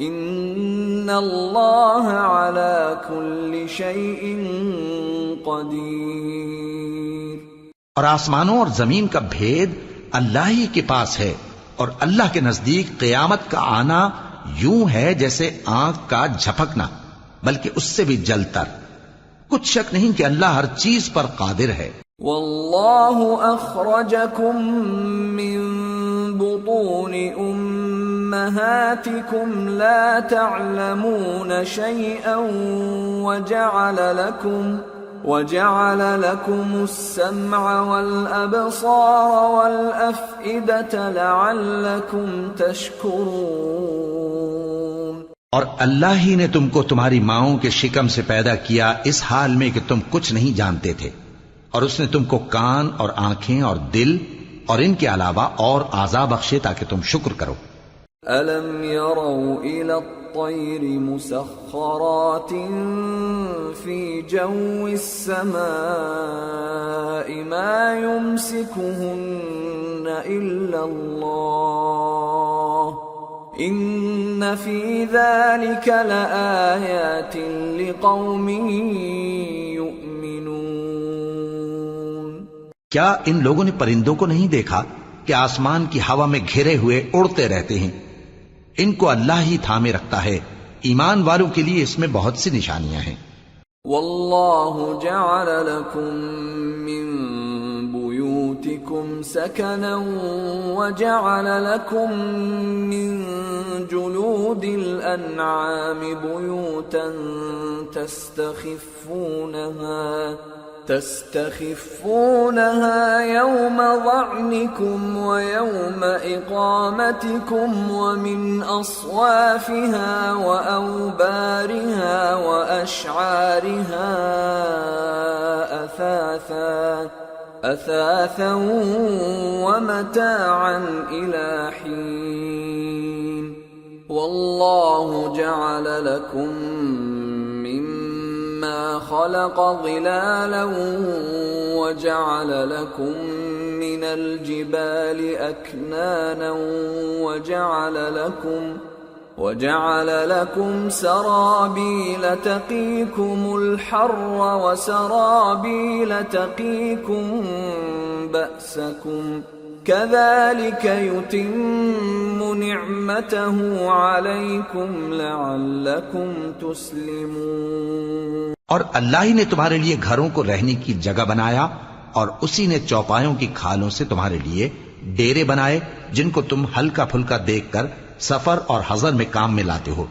إن الله على كل شيء قدير۔ اور آسمانوں اور زمین کا بھید اللہ ہی کے پاس ہے، اور اللہ کے نزدیک قیامت کا آنا یوں ہے جیسے آنکھ کا جھپکنا، بلکہ اس سے بھی جل تر۔ کچھ شک نہیں کہ اللہ ہر چیز پر قادر ہے۔ واللہ اخرجکم من بطون امہاتکم لا تعلمون شیئا وجعل لكم السمع والأبصار والأفئدة لعلكم تشکرون۔ اور اللہ ہی نے تم کو تمہاری ماؤں کے شکم سے پیدا کیا اس حال میں کہ تم کچھ نہیں جانتے تھے، اور اس نے تم کو کان اور آنکھیں اور دل اور ان کے علاوہ اور اعضاء بخشے تاکہ تم شکر کرو۔ أَلَمْ يَرَوْا إِلَى الطَّيْرِ مُسَخَّرَاتٍ فِي جَوِّ السَّمَاءِ مَا يُمْسِكُهُنَّ إِلَّا اللَّهُ إِنَّ فِي ذَلِكَ لَآيَاتٍ لِقَوْمٍ يُؤْمِنُونَ۔ کیا ان لوگوں نے پرندوں کو نہیں دیکھا کہ آسمان کی ہوا میں گھرے ہوئے اڑتے رہتے ہیں؟ ان کو اللہ ہی تھامے رکھتا ہے، ایمان والوں کے لیے اس میں بہت سی نشانیاں ہیں۔ واللہ جعل لکم من بیوتکم سکنا وجعل لکم من جلود الانعام بیوتا تستخفونها يوم ظعنكم ويوم إقامتكم ومن أصوافها وأوبارها وأشعارها أثاثا ومتاعا إلى حين والله جعل لكم مما خلق ظلالا وجعل لكم من الجبال أكنانا وجعل لكم سرابيل تقيكم الحر وسرابيل تقيكم بأسكم كذلك يتم نعمته عليكم لعلكم تسلمون۔ اور اللہ ہی نے تمہارے لیے گھروں کو رہنے کی جگہ بنایا، اور اسی نے چوپایوں کی کھالوں سے تمہارے لیے ڈیرے بنائے جن کو تم ہلکا پھلکا دیکھ کر سفر اور حضر میں کام میں لاتے ہو،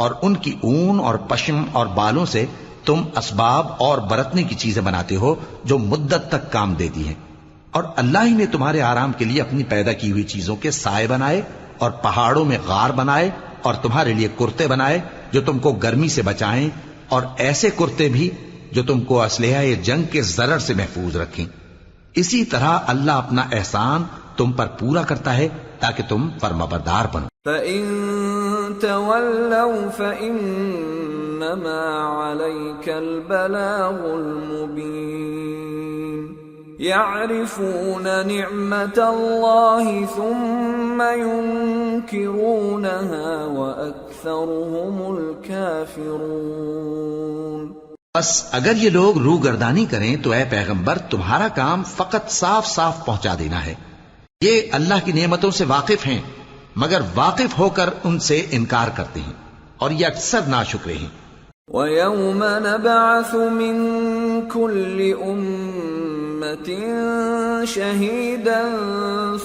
اور ان کی اون اور پشم اور بالوں سے تم اسباب اور برتنے کی چیزیں بناتے ہو جو مدت تک کام دیتی ہیں۔ اور اللہ ہی نے تمہارے آرام کے لیے اپنی پیدا کی ہوئی چیزوں کے سائے بنائے، اور پہاڑوں میں غار بنائے، اور تمہارے لیے کرتے بنائے جو تم کو گرمی سے بچائیں، اور ایسے کرتے بھی جو تم کو اسلحہ جنگ کے ضرر سے محفوظ رکھیں۔ اسی طرح اللہ اپنا احسان تم پر پورا کرتا ہے تاکہ تم فرمانبردار بنو۔ فَإِن تَوَلَّوْا فَإِنَّمَا عَلَيْكَ الْبَلَاغُ الْمُبِينُ يَعْرِفُونَ نِعْمَةَ اللَّهِ ثُمَّ يُنْكِرُونَهَا وَأَكْثَرُهُمُ الْكَافِرُونَ۔ بس اگر یہ لوگ روگردانی کریں تو اے پیغمبر تمہارا کام فقط صاف صاف پہنچا دینا ہے۔ یہ اللہ کی نعمتوں سے واقف ہیں مگر واقف ہو کر ان سے انکار کرتے ہیں، اور یہ اکثر ناشکرے ہیں۔ وَيَوْمَ نَبْعَثُ مِن كُلِّ أُمَّةٍ شَهِيدًا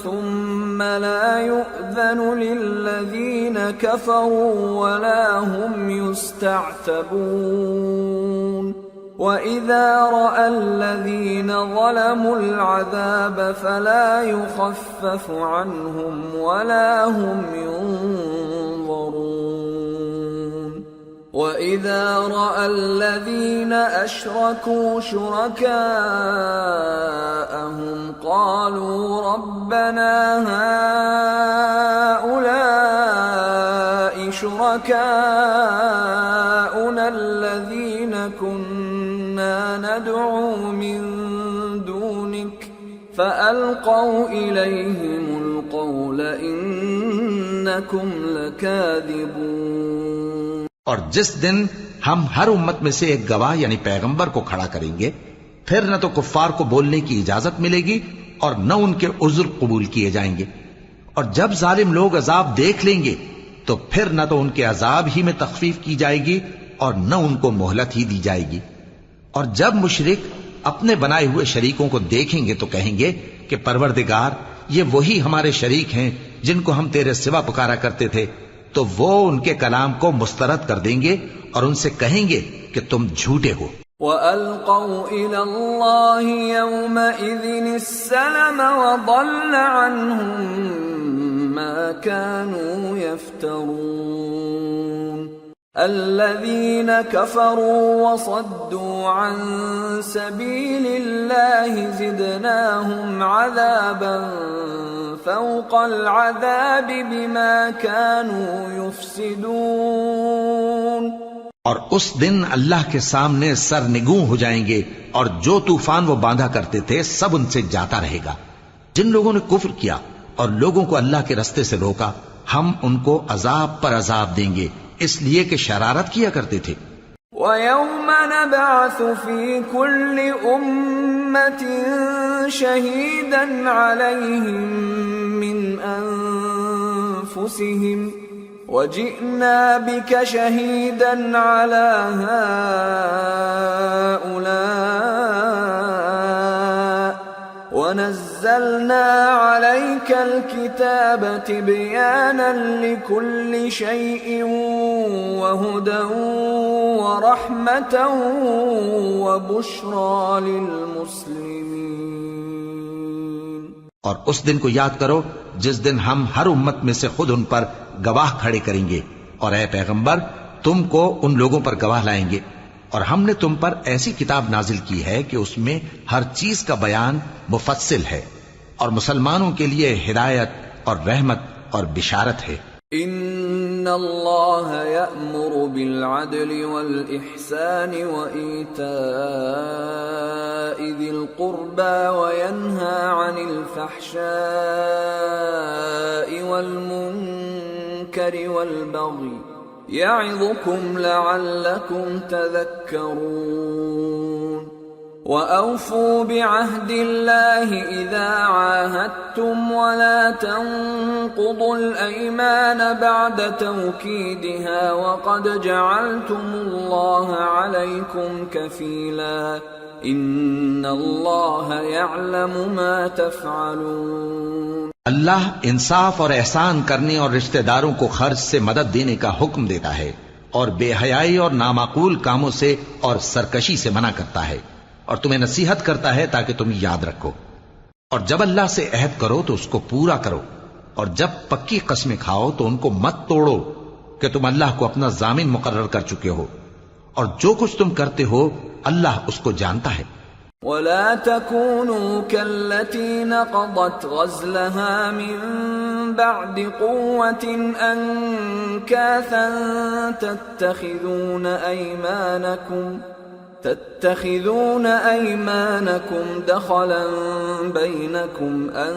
ثُمَّ لَا يُؤْذَنُ لِلَّذِينَ كَفَرُوا وَلَا هُمْ يُسْتَعْتَبُونَ وَإِذَا رَأَى الَّذِينَ ظَلَمُوا الْعَذَابَ فَلَا يُخَفَّفُ عَنْهُمْ وَلَا هُمْ يُنظَرُونَ وَإِذَا رَأَى الَّذِينَ أَشْرَكُوا شُرَكَاءَهُمْ قَالُوا رَبَّنَا هَؤُلَاءِ شُرَكَاؤُنَا الَّذِينَ كُنَّا ما ندعو من دونك فألقوا إليهم القول إنكم لكاذبون۔ اور جس دن ہم ہر امت میں سے ایک گواہ یعنی پیغمبر کو کھڑا کریں گے، پھر نہ تو کفار کو بولنے کی اجازت ملے گی اور نہ ان کے عذر قبول کیے جائیں گے، اور جب ظالم لوگ عذاب دیکھ لیں گے تو پھر نہ تو ان کے عذاب ہی میں تخفیف کی جائے گی اور نہ ان کو مہلت ہی دی جائے گی۔ اور جب مشرک اپنے بنائے ہوئے شریکوں کو دیکھیں گے تو کہیں گے کہ پروردگار، یہ وہی ہمارے شریک ہیں جن کو ہم تیرے سوا پکارا کرتے تھے، تو وہ ان کے کلام کو مسترد کر دیں گے اور ان سے کہیں گے کہ تم جھوٹے ہو۔ وَأَلْقَوْا إِلَى اللَّهِ يَوْمَئِذٍ السَّلَمَ وَضَلَّ عَنْهُمْ مَا كَانُوا يَفْتَرُونَ الَّذِينَ كَفَرُوا وَصَدُّوا عَن سَبِيلِ اللَّهِ زِدْنَاهُمْ عَذَابًا فَوْقَ الْعَذَابِ بِمَا كَانُوا يُفْسِدُونَ۔ اور اس دن اللہ کے سامنے سر نگوں ہو جائیں گے، اور جو طوفان وہ باندھا کرتے تھے سب ان سے جاتا رہے گا۔ جن لوگوں نے کفر کیا اور لوگوں کو اللہ کے رستے سے روکا، ہم ان کو عذاب پر عذاب دیں گے، اس لیے کہ شرارت کیا کرتے تھے۔ وَيَوْمَ نَبْعَثُ فِي كُلِّ أُمَّةٍ شَهِيدًا عَلَيْهِمْ مِنْ أَنفُسِهِمْ وَجِئْنَا بِكَ شَهِيدًا عَلَى هَؤُلَاءِ وَنَزَّلْنَا عَلَيْكَ الْكِتَابَ تِبْيَانًا لِكُلِّ شَيْءٍ وَهُدًى وَرَحْمَةً وَبُشْرَى لِلْمُسْلِمِينَ۔ اور اس دن کو یاد کرو جس دن ہم ہر امت میں سے خود ان پر گواہ کھڑے کریں گے، اور اے پیغمبر تم کو ان لوگوں پر گواہ لائیں گے، اور ہم نے تم پر ایسی کتاب نازل کی ہے کہ اس میں ہر چیز کا بیان مفصل ہے، اور مسلمانوں کے لیے ہدایت اور رحمت اور بشارت ہے۔ ان اللہ یأمر بالعدل والإحسان وإیتاء ذی القربى وینہى عن الفحشاء والمنکر والبغی یعظکم لعلکم تذکرون۔ وَأَوْفُوا بِعَهْدِ اللَّهِ إِذَا عَاهَدتُّمْ وَلَا تَنقُضُوا الْأَيْمَانَ بَعْدَ تَوْكِيدِهَا وَقَدْ جَعَلْتُمُ اللَّهَ عَلَيْكُمْ كَفِيلًا إِنَّ اللَّهَ يَعْلَمُ مَا تَفْعَلُونَ۔ اللہ انصاف اور احسان کرنے اور رشتہ داروں کو خرچ سے مدد دینے کا حکم دیتا ہے، اور بے حیائی اور نامعقول کاموں سے اور سرکشی سے منع کرتا ہے، اور تمہیں نصیحت کرتا ہے تاکہ تم یاد رکھو۔ اور جب اللہ سے عہد کرو تو اس کو پورا کرو، اور جب پکی قسمیں کھاؤ تو ان کو مت توڑو کہ تم اللہ کو اپنا ضامن مقرر کر چکے ہو، اور جو کچھ تم کرتے ہو اللہ اس کو جانتا ہے۔ وَلَا تَكُونُوا كَالَّتِي نَقَضَتْ غَزْلَهَا مِن بَعْدِ قُوَّةٍ أَنكَاثًا تَتَّخِذُونَ أَيْمَانَكُمْ دَخَلًا بَيْنَكُمْ أَن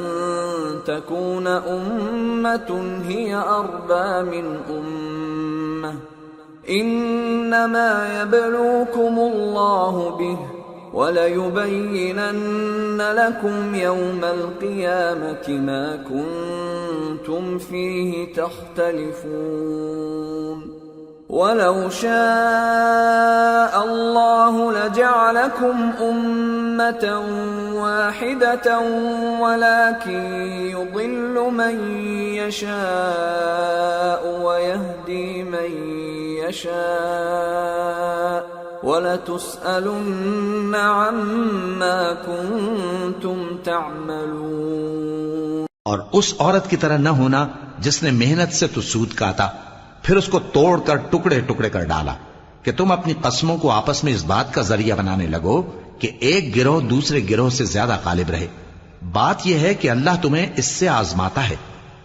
تَكُونَ أُمَّةٌ هِيَ أَرْبَى مِنْ أُمَّةٍ إِنَّمَا يَبْلُوكُمُ اللَّهُ بِهِ وَلَيُبَيِّنَنَّ لَكُمْ يَوْمَ الْقِيَامَةِ مَا كُنْتُمْ فِيهِ تَخْتَلِفُونَ۔ وَلَوْ شَاءَ اللَّهُ لَجَعَلَكُمْ أُمَّةً وَاحِدَةً وَلَكِنْ يُضِلُّ مَنْ يَشَاءُ وَيَهْدِي مَنْ يَشَاءُ وَلَتُسْأَلُنَّ عَمَّا كُنْتُمْ تَعْمَلُونَ۔ اور اس عورت کی طرح نہ ہونا جس نے محنت سے تو سود کاتا پھر اس کو توڑ کر ٹکڑے ٹکڑے کر ڈالا، کہ تم اپنی قسموں کو آپس میں اس بات کا ذریعہ بنانے لگو کہ ایک گروہ دوسرے گروہ سے زیادہ غالب رہے۔ بات یہ ہے کہ اللہ تمہیں اس سے آزماتا ہے،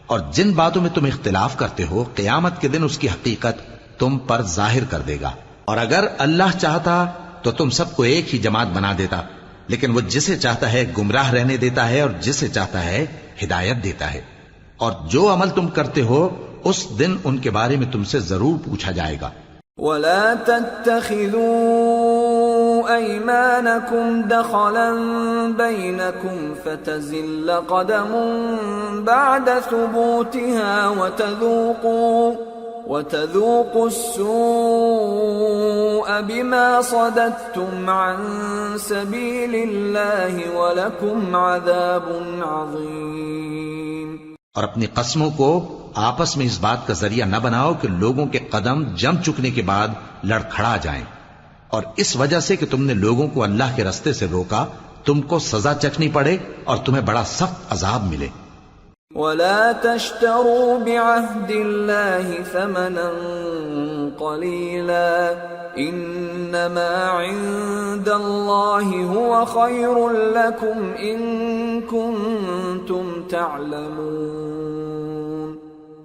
اور جن باتوں میں تم اختلاف کرتے ہو قیامت کے دن اس کی حقیقت تم پر ظاہر کر دے گا۔ اور اگر اللہ چاہتا تو تم سب کو ایک ہی جماعت بنا دیتا، لیکن وہ جسے چاہتا ہے گمراہ رہنے دیتا ہے اور جسے چاہتا ہے ہدایت دیتا ہے۔ اور جو عمل تم کرتے ہو اس دن ان کے بارے میں تم سے ضرور پوچھا جائے گا۔ ولا تتخذوا أيمانكم دخلا بينكم فتزل قدم بعد ثبوتها وتذوقوا السوء بما صددتم عن سبيل الله ولكم عذاب عظيم۔ اور اپنی قسموں کو آپس میں اس بات کا ذریعہ نہ بناؤ کہ لوگوں کے قدم جم چکنے کے بعد لڑکھڑا جائیں، اور اس وجہ سے کہ تم نے لوگوں کو اللہ کے رستے سے روکا تم کو سزا چکھنی پڑے اور تمہیں بڑا سخت عذاب ملے۔ ولا تشتروا بعهد الله ثمنا قليلا انما عند الله هو خير لكم ان كنتم تعلمون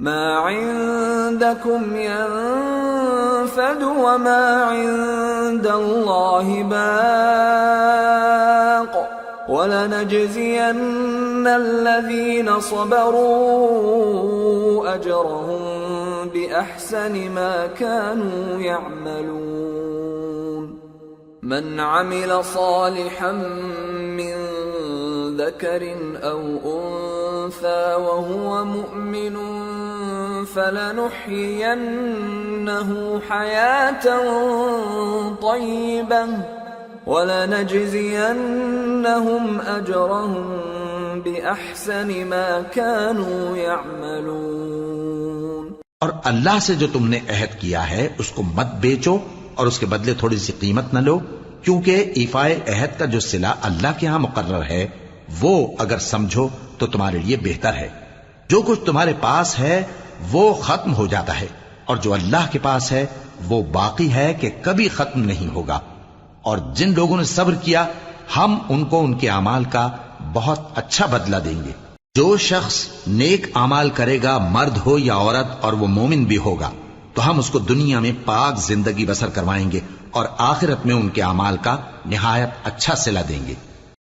ما عندكم ينفد وما عند الله باق وَلَنَجْزِيَنَّ الَّذِينَ صَبَرُوا أَجْرَهُمْ بِأَحْسَنِ مَا كَانُوا يَعْمَلُونَ مَنْ عَمِلَ صَالِحًا مِّن ذَكَرٍ أَوْ أُنثَى وَهُوَ مُؤْمِنٌ فَلَنُحْيِيَنَّهُ حَيَاةً طَيِّبَةً وَلَنَجْزِيَنَّهُمْ أَجْرَهُمْ بِأَحْسَنِ مَا كَانُوا يَعْمَلُونَ۔ اور اللہ سے جو تم نے عہد کیا ہے اس کو مت بیچو اور اس کے بدلے تھوڑی سی قیمت نہ لو، کیونکہ ایفائے عہد کا جو صلہ اللہ کے ہاں مقرر ہے وہ اگر سمجھو تو تمہارے لیے بہتر ہے۔ جو کچھ تمہارے پاس ہے وہ ختم ہو جاتا ہے، اور جو اللہ کے پاس ہے وہ باقی ہے کہ کبھی ختم نہیں ہوگا۔ اور جن لوگوں نے صبر کیا ہم ان کو ان کے اعمال کا بہت اچھا بدلہ دیں گے۔ جو شخص نیک اعمال کرے گا مرد ہو یا عورت اور وہ مومن بھی ہوگا تو ہم اس کو دنیا میں پاک زندگی بسر کروائیں گے اور آخرت میں ان کے اعمال کا نہایت اچھا صلہ دیں گے۔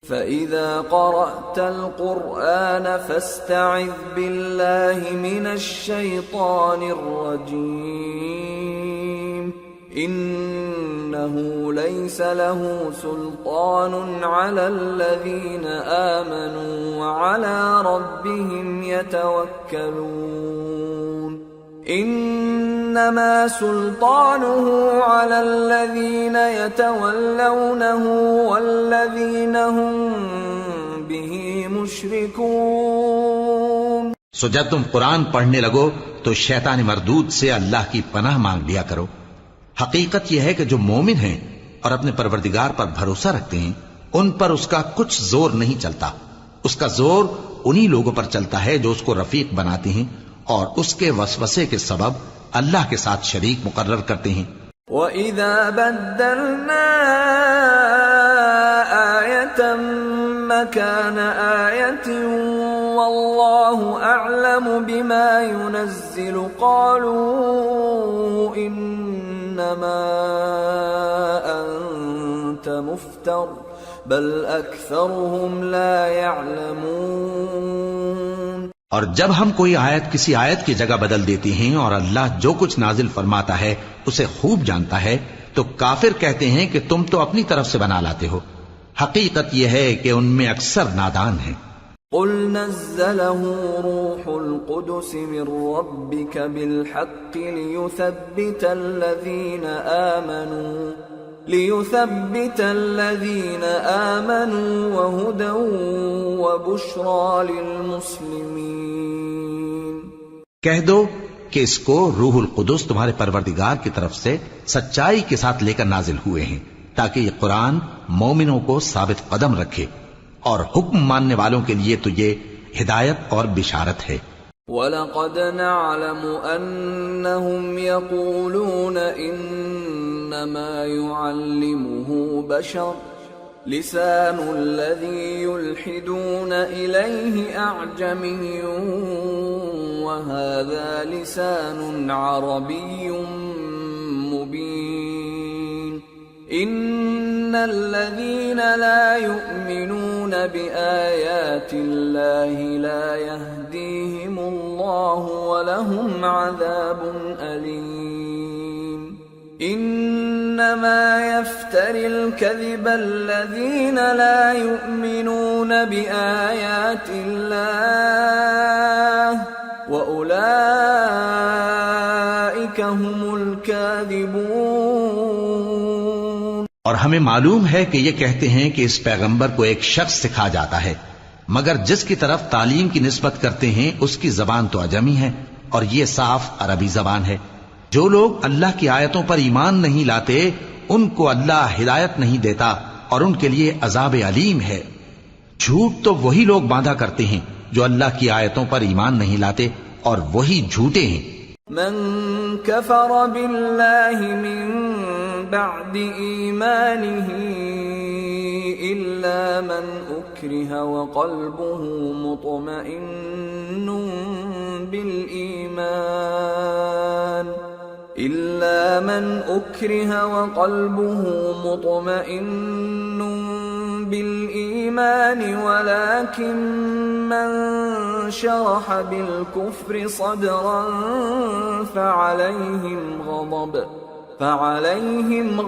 فَإِذَا قَرَأْتَ الْقُرْآنَ فَاسْتَعِذْ بِاللَّهِ مِنَ الشَّيْطَانِ الرَّجِيمِ إِنَّهُ لَيْسَ لَهُ سُلْطَانٌ عَلَى الَّذِينَ آمَنُوا وَعَلَى رَبِّهِمْ يَتَوَكَّلُونَ إِنَّمَا سُلْطَانُهُ عَلَى الَّذِينَ يَتَوَلَّوْنَهُ وَالَّذِينَ هُمْ بِهِ مُشْرِكُونَ۔ سو جب تم قرآن پڑھنے لگو تو شیطان مردود سے اللہ کی پناہ مانگ لیا کرو۔ حقیقت یہ ہے کہ جو مومن ہیں اور اپنے پروردگار پر بھروسہ رکھتے ہیں ان پر اس کا کچھ زور نہیں چلتا، اس کا زور انہی لوگوں پر چلتا ہے جو اس کو رفیق بناتے ہیں اور اس کے وسوسے کے سبب اللہ کے ساتھ شریک مقرر کرتے ہیں۔ وَإِذَا بَدَّلْنَا آيَةً مَكَانَ آيَةٍ وَاللَّهُ أَعْلَمُ بِمَا يُنَزِّلُ قَالُوا إِنَّمَا أَنْتَ مُفْتَرٍ بَلْ أَكْثَرُهُمْ لَا يَعْلَمُونَ۔ اور جب ہم کوئی آیت کسی آیت کی جگہ بدل دیتی ہیں اور اللہ جو کچھ نازل فرماتا ہے اسے خوب جانتا ہے تو کافر کہتے ہیں کہ تم تو اپنی طرف سے بنا لاتے ہو، حقیقت یہ ہے کہ ان میں اکثر نادان ہیں۔ قُلْ نَزَّلَهُ رُوحُ الْقُدُسِ مِنْ رَبِّكَ بِالْحَقِّ لِيُثَبِّتَ الَّذِينَ آمَنُوا وَهُدًى وَبُشْرَى لِلْمُسْلِمِينَ۔ کہہ دو کہ اس کو روح القدس تمہارے پروردگار کی طرف سے سچائی کے ساتھ لے کر نازل ہوئے ہیں تاکہ یہ قرآن مومنوں کو ثابت قدم رکھے، اور حکم ماننے والوں کے لیے تو یہ ہدایت اور بشارت ہے۔ وَلَقَدْ نَعْلَمُ أَنَّهُمْ يَقُولُونَ إِنَّمَا يُعَلِّمُهُ بَشَرٌ لِسَانُ الَّذِي يُلْحِدُونَ إِلَيْهِ أَعْجَمِيٌّ وَهَذَا لِسَانٌ عَرَبِيٌّ مُبِينٌ الذين لا يؤمنون بآيات الله لا يهديهم الله ولهم عذاب أليم إنما يفتري الكذب الذين لا يؤمنون بآيات الله وأولئك هم الكاذبون۔ اور ہمیں معلوم ہے کہ یہ کہتے ہیں کہ اس پیغمبر کو ایک شخص سکھا جاتا ہے، مگر جس کی طرف تعلیم کی نسبت کرتے ہیں اس کی زبان تو عجمی ہے اور یہ صاف عربی زبان ہے۔ جو لوگ اللہ کی آیتوں پر ایمان نہیں لاتے ان کو اللہ ہدایت نہیں دیتا اور ان کے لیے عذاب علیم ہے۔ جھوٹ تو وہی لوگ باندھا کرتے ہیں جو اللہ کی آیتوں پر ایمان نہیں لاتے اور وہی جھوٹے ہیں۔ من كفر بالله من بعد إيمانه إلا من أكره وقلبه مطمئن بالإيمان ولكن من شرح بالكفر صدرا فعليهم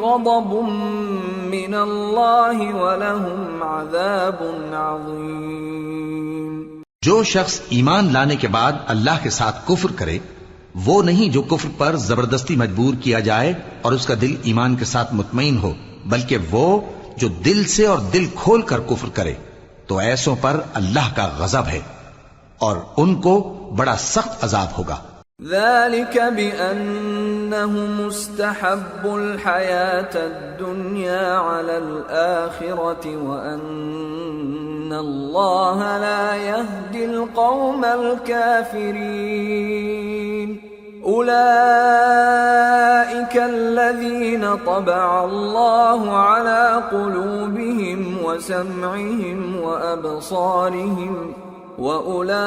غضب من الله ولهم عذاب عظيم۔ جو شخص ایمان لانے کے بعد اللہ کے ساتھ کفر کرے وہ نہیں جو کفر پر زبردستی مجبور کیا جائے اور اس کا دل ایمان کے ساتھ مطمئن ہو، بلکہ وہ جو دل سے اور دل کھول کر کفر کرے، تو ایسوں پر اللہ کا غضب ہے اور ان کو بڑا سخت عذاب ہوگا۔ ذلك بأنهم استحبوا الحياة الدنيا على الآخرة وأن الله لا يهدي القوم الكافرين أولئك الذين طبع الله على قلوبهم وسمعهم وأبصارهم وَأُولَئِكَ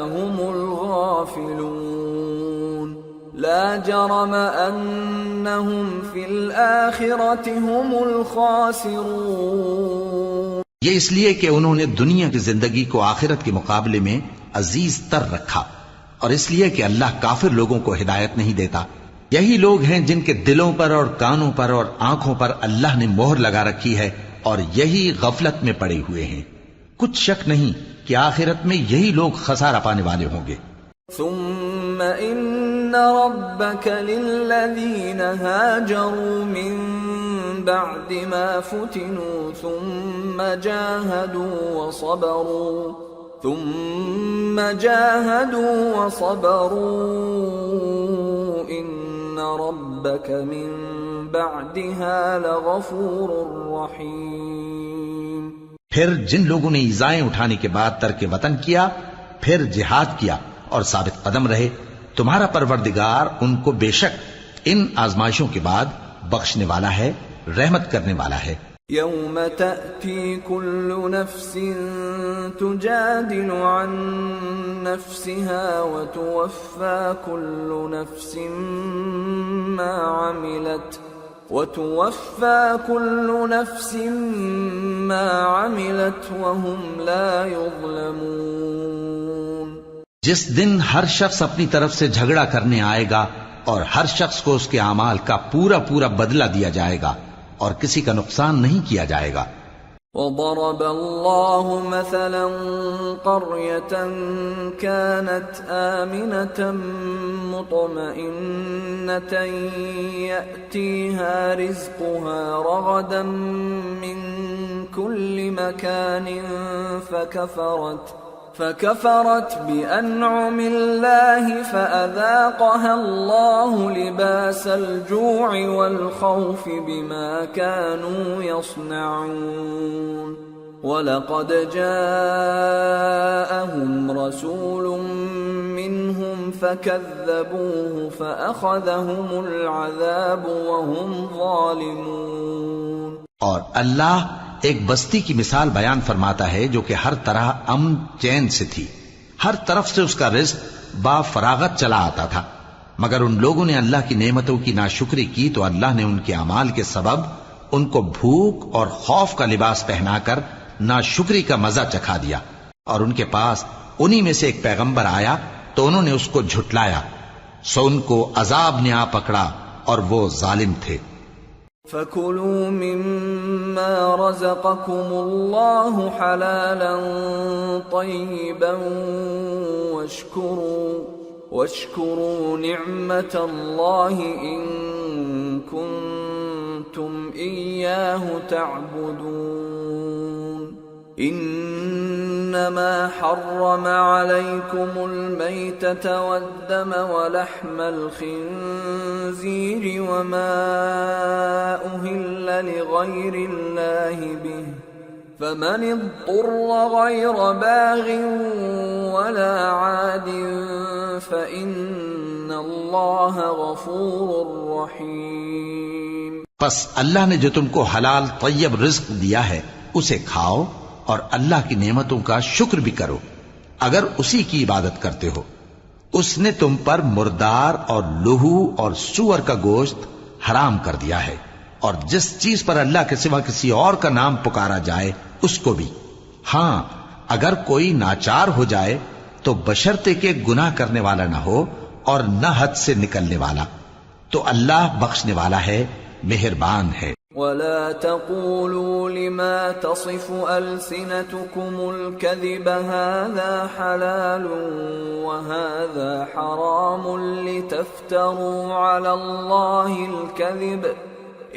هُمُ الْغَافِلُونَ لَا جَرَمَ أَنَّهُمْ فِي الْآخِرَةِ هُمُ الْخَاسِرُونَ۔ یہ اس لیے کہ انہوں نے دنیا کی زندگی کو آخرت کے مقابلے میں عزیز تر رکھا، اور اس لیے کہ اللہ کافر لوگوں کو ہدایت نہیں دیتا۔ یہی لوگ ہیں جن کے دلوں پر اور کانوں پر اور آنکھوں پر اللہ نے مہر لگا رکھی ہے، اور یہی غفلت میں پڑے ہوئے ہیں۔ کچھ شک نہیں کہ آخرت میں یہی لوگ خسارہ پانے والے ہوں گے۔ ثم ان ربك للذين هاجروا من بعد ما فتنوا ثم جاهدوا وصبروا ان ربك من بعدها لغفور رحيم۔ پھر جن لوگوں نے ایذائیں اٹھانے کے بعد ترک وطن کیا، پھر جہاد کیا اور ثابت قدم رہے، تمہارا پروردگار ان کو بے شک ان آزمائشوں کے بعد بخشنے والا ہے، رحمت کرنے والا ہے۔ یوم تأتی کل نفس تجادل عن نفسها وتوفى كل نفس ما عملت وهم لا يظلمون۔ جس دن ہر شخص اپنی طرف سے جھگڑا کرنے آئے گا اور ہر شخص کو اس کے اعمال کا پورا بدلہ دیا جائے گا اور کسی کا نقصان نہیں کیا جائے گا۔ وضرب الله مثلا قرية كانت آمنة مطمئنة يأتيها رزقها رغدا من كل مكان فكفرت بأنعم الله فأذاقها الله لباس الجوع والخوف بما كانوا يصنعون وَلَقَدْ جَاءَهُمْ رَسُولٌ مِّنْهُمْ فَكَذَّبُوهُ فَأَخَذَهُمُ الْعَذَابُ وَهُمْ ظَالِمُونَ۔ اور اللہ ایک بستی کی مثال بیان فرماتا ہے جو کہ ہر طرح امن چین سے تھی، ہر طرف سے اس کا رزق با فراغت چلا آتا تھا، مگر ان لوگوں نے اللہ کی نعمتوں کی ناشکری کی تو اللہ نے ان کے اعمال کے سبب ان کو بھوک اور خوف کا لباس پہنا کر ناشکری کا مزہ چکھا دیا، اور ان کے پاس انہی میں سے ایک پیغمبر آیا تو انہوں نے اس کو جھٹلایا، سو ان کو عذاب نے آ پکڑا اور وہ ظالم تھے۔ فَكُلُوا مِمَّا رَزَقَكُمُ اللَّهُ حَلَالًا طَيِّبًا وَاشْكُرُوا نِعْمَةَ اللَّهِ إِن كُنتُمْ إِيَّاهُ تَعْبُدُونَ إِنَّمَا حَرَّمَ عَلَيْكُمُ الْمَيْتَةَ وَالدَّمَ وَلَحْمَ الْخِنزِيرِ وَمَا أُهِلَّ لِغَيْرِ اللَّهِ بِهِ فَمَنِ اضْطُرَّ غَيْرَ بَاغٍ وَلَا عَادٍ فَإِنَّ اللَّهَ غَفُورٌ رَحِيمٌ۔ پس اللہ نے جو تم کو حلال طیب رزق دیا ہے اسے کھاؤ اور اللہ کی نعمتوں کا شکر بھی کرو اگر اسی کی عبادت کرتے ہو۔ اس نے تم پر مردار اور لہو اور سور کا گوشت حرام کر دیا ہے، اور جس چیز پر اللہ کے سوا کسی اور کا نام پکارا جائے اس کو بھی۔ ہاں اگر کوئی ناچار ہو جائے تو بشرطے کہ گناہ کرنے والا نہ ہو اور نہ حد سے نکلنے والا، تو اللہ بخشنے والا ہے، مہربان ہے۔ وَلَا تَقُولُوا لِمَا تَصِفُ أَلْسِنَتُكُمُ الْكَذِبَ هَذَا حَلَالٌ وَهَذَا حَرَامٌ لِتَفْتَرُوا عَلَى اللَّهِ الْكَذِبَ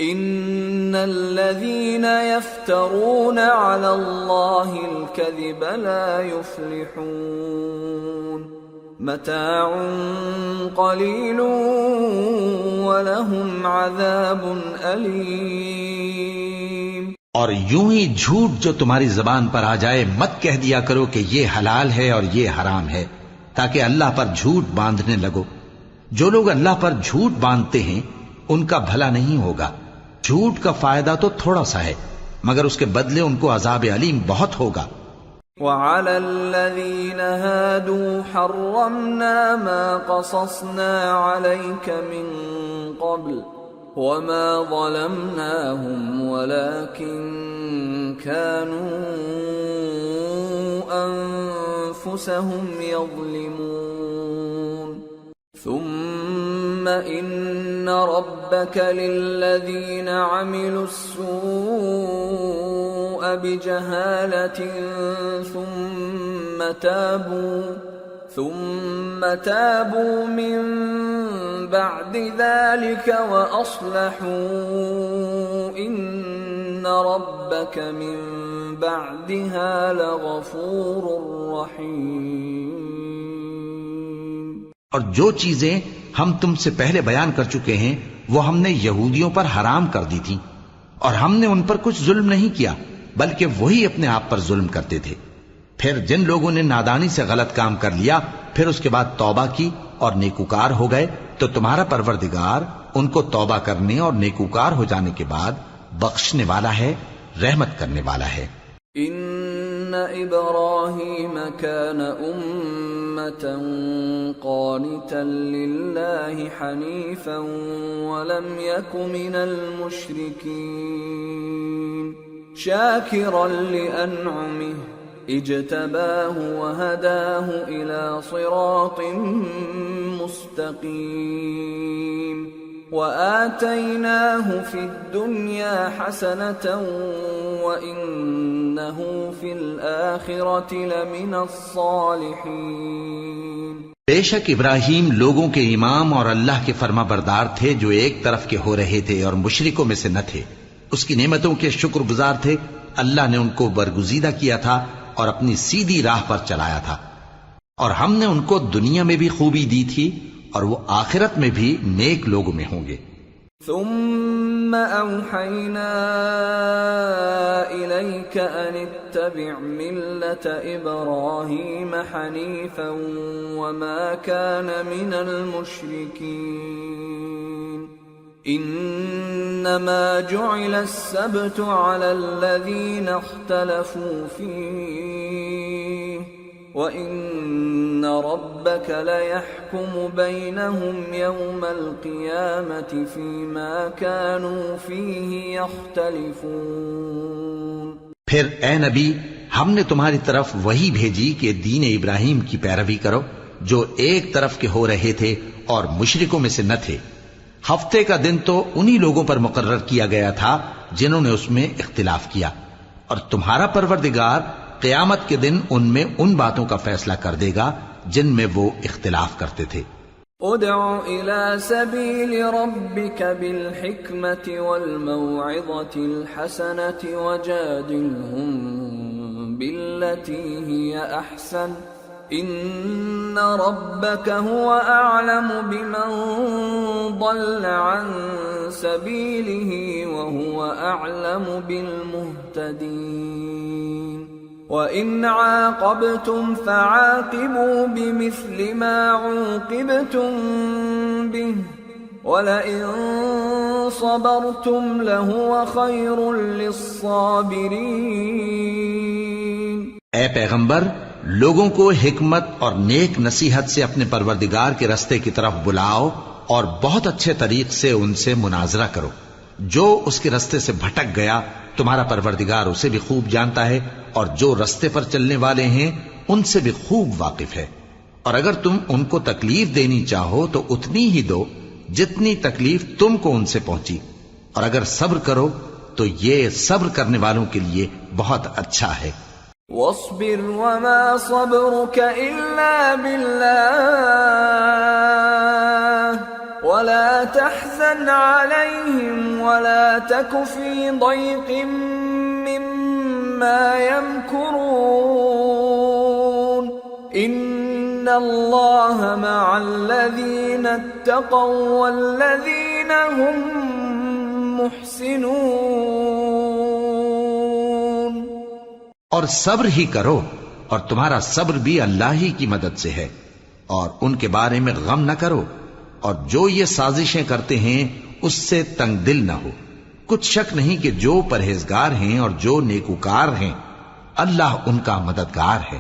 إِنَّ الَّذِينَ يَفْتَرُونَ عَلَى اللَّهِ الْكَذِبَ لَا يُفْلِحُونَ متاع قلیل ولہم عذاب علیم۔ اور یوں ہی جھوٹ جو تمہاری زبان پر آ جائے مت کہہ دیا کرو کہ یہ حلال ہے اور یہ حرام ہے، تاکہ اللہ پر جھوٹ باندھنے لگو۔ جو لوگ اللہ پر جھوٹ باندھتے ہیں ان کا بھلا نہیں ہوگا۔ جھوٹ کا فائدہ تو تھوڑا سا ہے، مگر اس کے بدلے ان کو عذاب علیم بہت ہوگا۔ وَعَلَى الَّذِينَ هَادُوا حَرَّمْنَا مَا قَصَصْنَا عَلَيْكَ مِن قَبْلُ وَمَا ظَلَمْنَاهُمْ وَلَكِن كَانُوا أَنفُسَهُمْ يَظْلِمُونَ ثُمَّ إِنَّ رَبَّكَ لِلَّذِينَ عَمِلُوا السُّوءَ بِجَهَالَةٍ ثُمَّ تَابُوا مِن بَعْدِ ذَلِكَ وَأَصْلَحُوا إِنَّ رَبَّكَ مِن بَعْدِهَا لَغَفُورٌ رَّحِيمٌ۔ اور جو چیزیں ہم تم سے پہلے بیان کر چکے ہیں وہ ہم نے یہودیوں پر حرام کر دی تھی، اور ہم نے ان پر کچھ ظلم نہیں کیا بلکہ وہی اپنے آپ پر ظلم کرتے تھے۔ پھر جن لوگوں نے نادانی سے غلط کام کر لیا پھر اس کے بعد توبہ کی اور نیکوکار ہو گئے تو تمہارا پروردگار ان کو توبہ کرنے اور نیکوکار ہو جانے کے بعد بخشنے والا ہے، رحمت کرنے والا ہے۔ ان ابراہیم کان امة قانتا للہ حنیفا ولم یک من المشرکین شاکرا لانعمہ اجتباہ وہداہ الى صراط مستقیم وآتیناہ فی الدنیا حسنة وإنہ فی الآخرة لمن الصالحین۔ بے شک ابراہیم لوگوں کے امام اور اللہ کے فرما بردار تھے جو ایک طرف کے ہو رہے تھے اور مشرکوں میں سے نہ تھے۔ اس کی نعمتوں کے شکر گزار تھے۔ اللہ نے ان کو برگزیدہ کیا تھا اور اپنی سیدھی راہ پر چلایا تھا، اور ہم نے ان کو دنیا میں بھی خوبی دی تھی اور وہ آخرت میں بھی نیک لوگوں میں ہوں گے۔ ثم اوحینا الیک ان اتبع ملة ابراہیم حنیفا وما کان من المشرکین انما جعل السبت على الذین اختلفوا فیہ وَإِنَّ رَبَّكَ لَيَحْكُمُ بَيْنَهُمْ يَوْمَ الْقِيَامَةِ فِيمَا كَانُوا فِيهِ يَخْتَلِفُونَ۔ پھر اے نبی، ہم نے تمہاری طرف وہی بھیجی کہ دین ابراہیم کی پیروی کرو جو ایک طرف کے ہو رہے تھے اور مشرکوں میں سے نہ تھے۔ ہفتے کا دن تو انہی لوگوں پر مقرر کیا گیا تھا جنہوں نے اس میں اختلاف کیا، اور تمہارا پروردگار قیامت کے دن ان میں ان باتوں کا فیصلہ کر دے گا جن میں وہ اختلاف کرتے تھے۔ ادع الى سبيل ربك بالحكمة والموعظة الحسنة وجادلهم بالتي هي احسن ان ربك هو اعلم بمن ضل عن سبيله وهو اعلم بالمهتدين وَإِنْ عَاقَبْتُمْ فَعَاقِبُوا بِمِثْلِ مَا عُوقِبْتُمْ بِهِ وَلَئِنْ صَبَرْتُمْ لَهُوَ خَيْرٌ لِلصَّابِرِينَ۔ اے پیغمبر، لوگوں کو حکمت اور نیک نصیحت سے اپنے پروردگار کے رستے کی طرف بلاؤ اور بہت اچھے طریق سے ان سے مناظرہ کرو۔ جو اس کے رستے سے بھٹک گیا تمہارا پروردگار اسے بھی خوب جانتا ہے، اور جو رستے پر چلنے والے ہیں ان سے بھی خوب واقف ہے۔ اور اگر تم ان کو تکلیف دینی چاہو تو اتنی ہی دو جتنی تکلیف تم کو ان سے پہنچی، اور اگر صبر کرو تو یہ صبر کرنے والوں کے لیے بہت اچھا ہے۔ وَاصْبِرْ وَمَا صَبْرُكَ إِلَّا بِاللَّهِ وَلَا تَحْزَنْ عَلَيْهِمْ وَلَا تَكُ فِي ضَيْقٍ مِّمَّا يَمْكُرُونَ إِنَّ اللَّهَ مَعَ الَّذِينَ اتَّقَوْا وَالَّذِينَ هُمْ مُحْسِنُونَ۔ اور صبر ہی کرو، اور تمہارا صبر بھی اللہ ہی کی مدد سے ہے، اور ان کے بارے میں غم نہ کرو، اور جو یہ سازشیں کرتے ہیں اس سے تنگ دل نہ ہو۔ کچھ شک نہیں کہ جو پرہیزگار ہیں اور جو نیکوکار ہیں اللہ ان کا مددگار ہے۔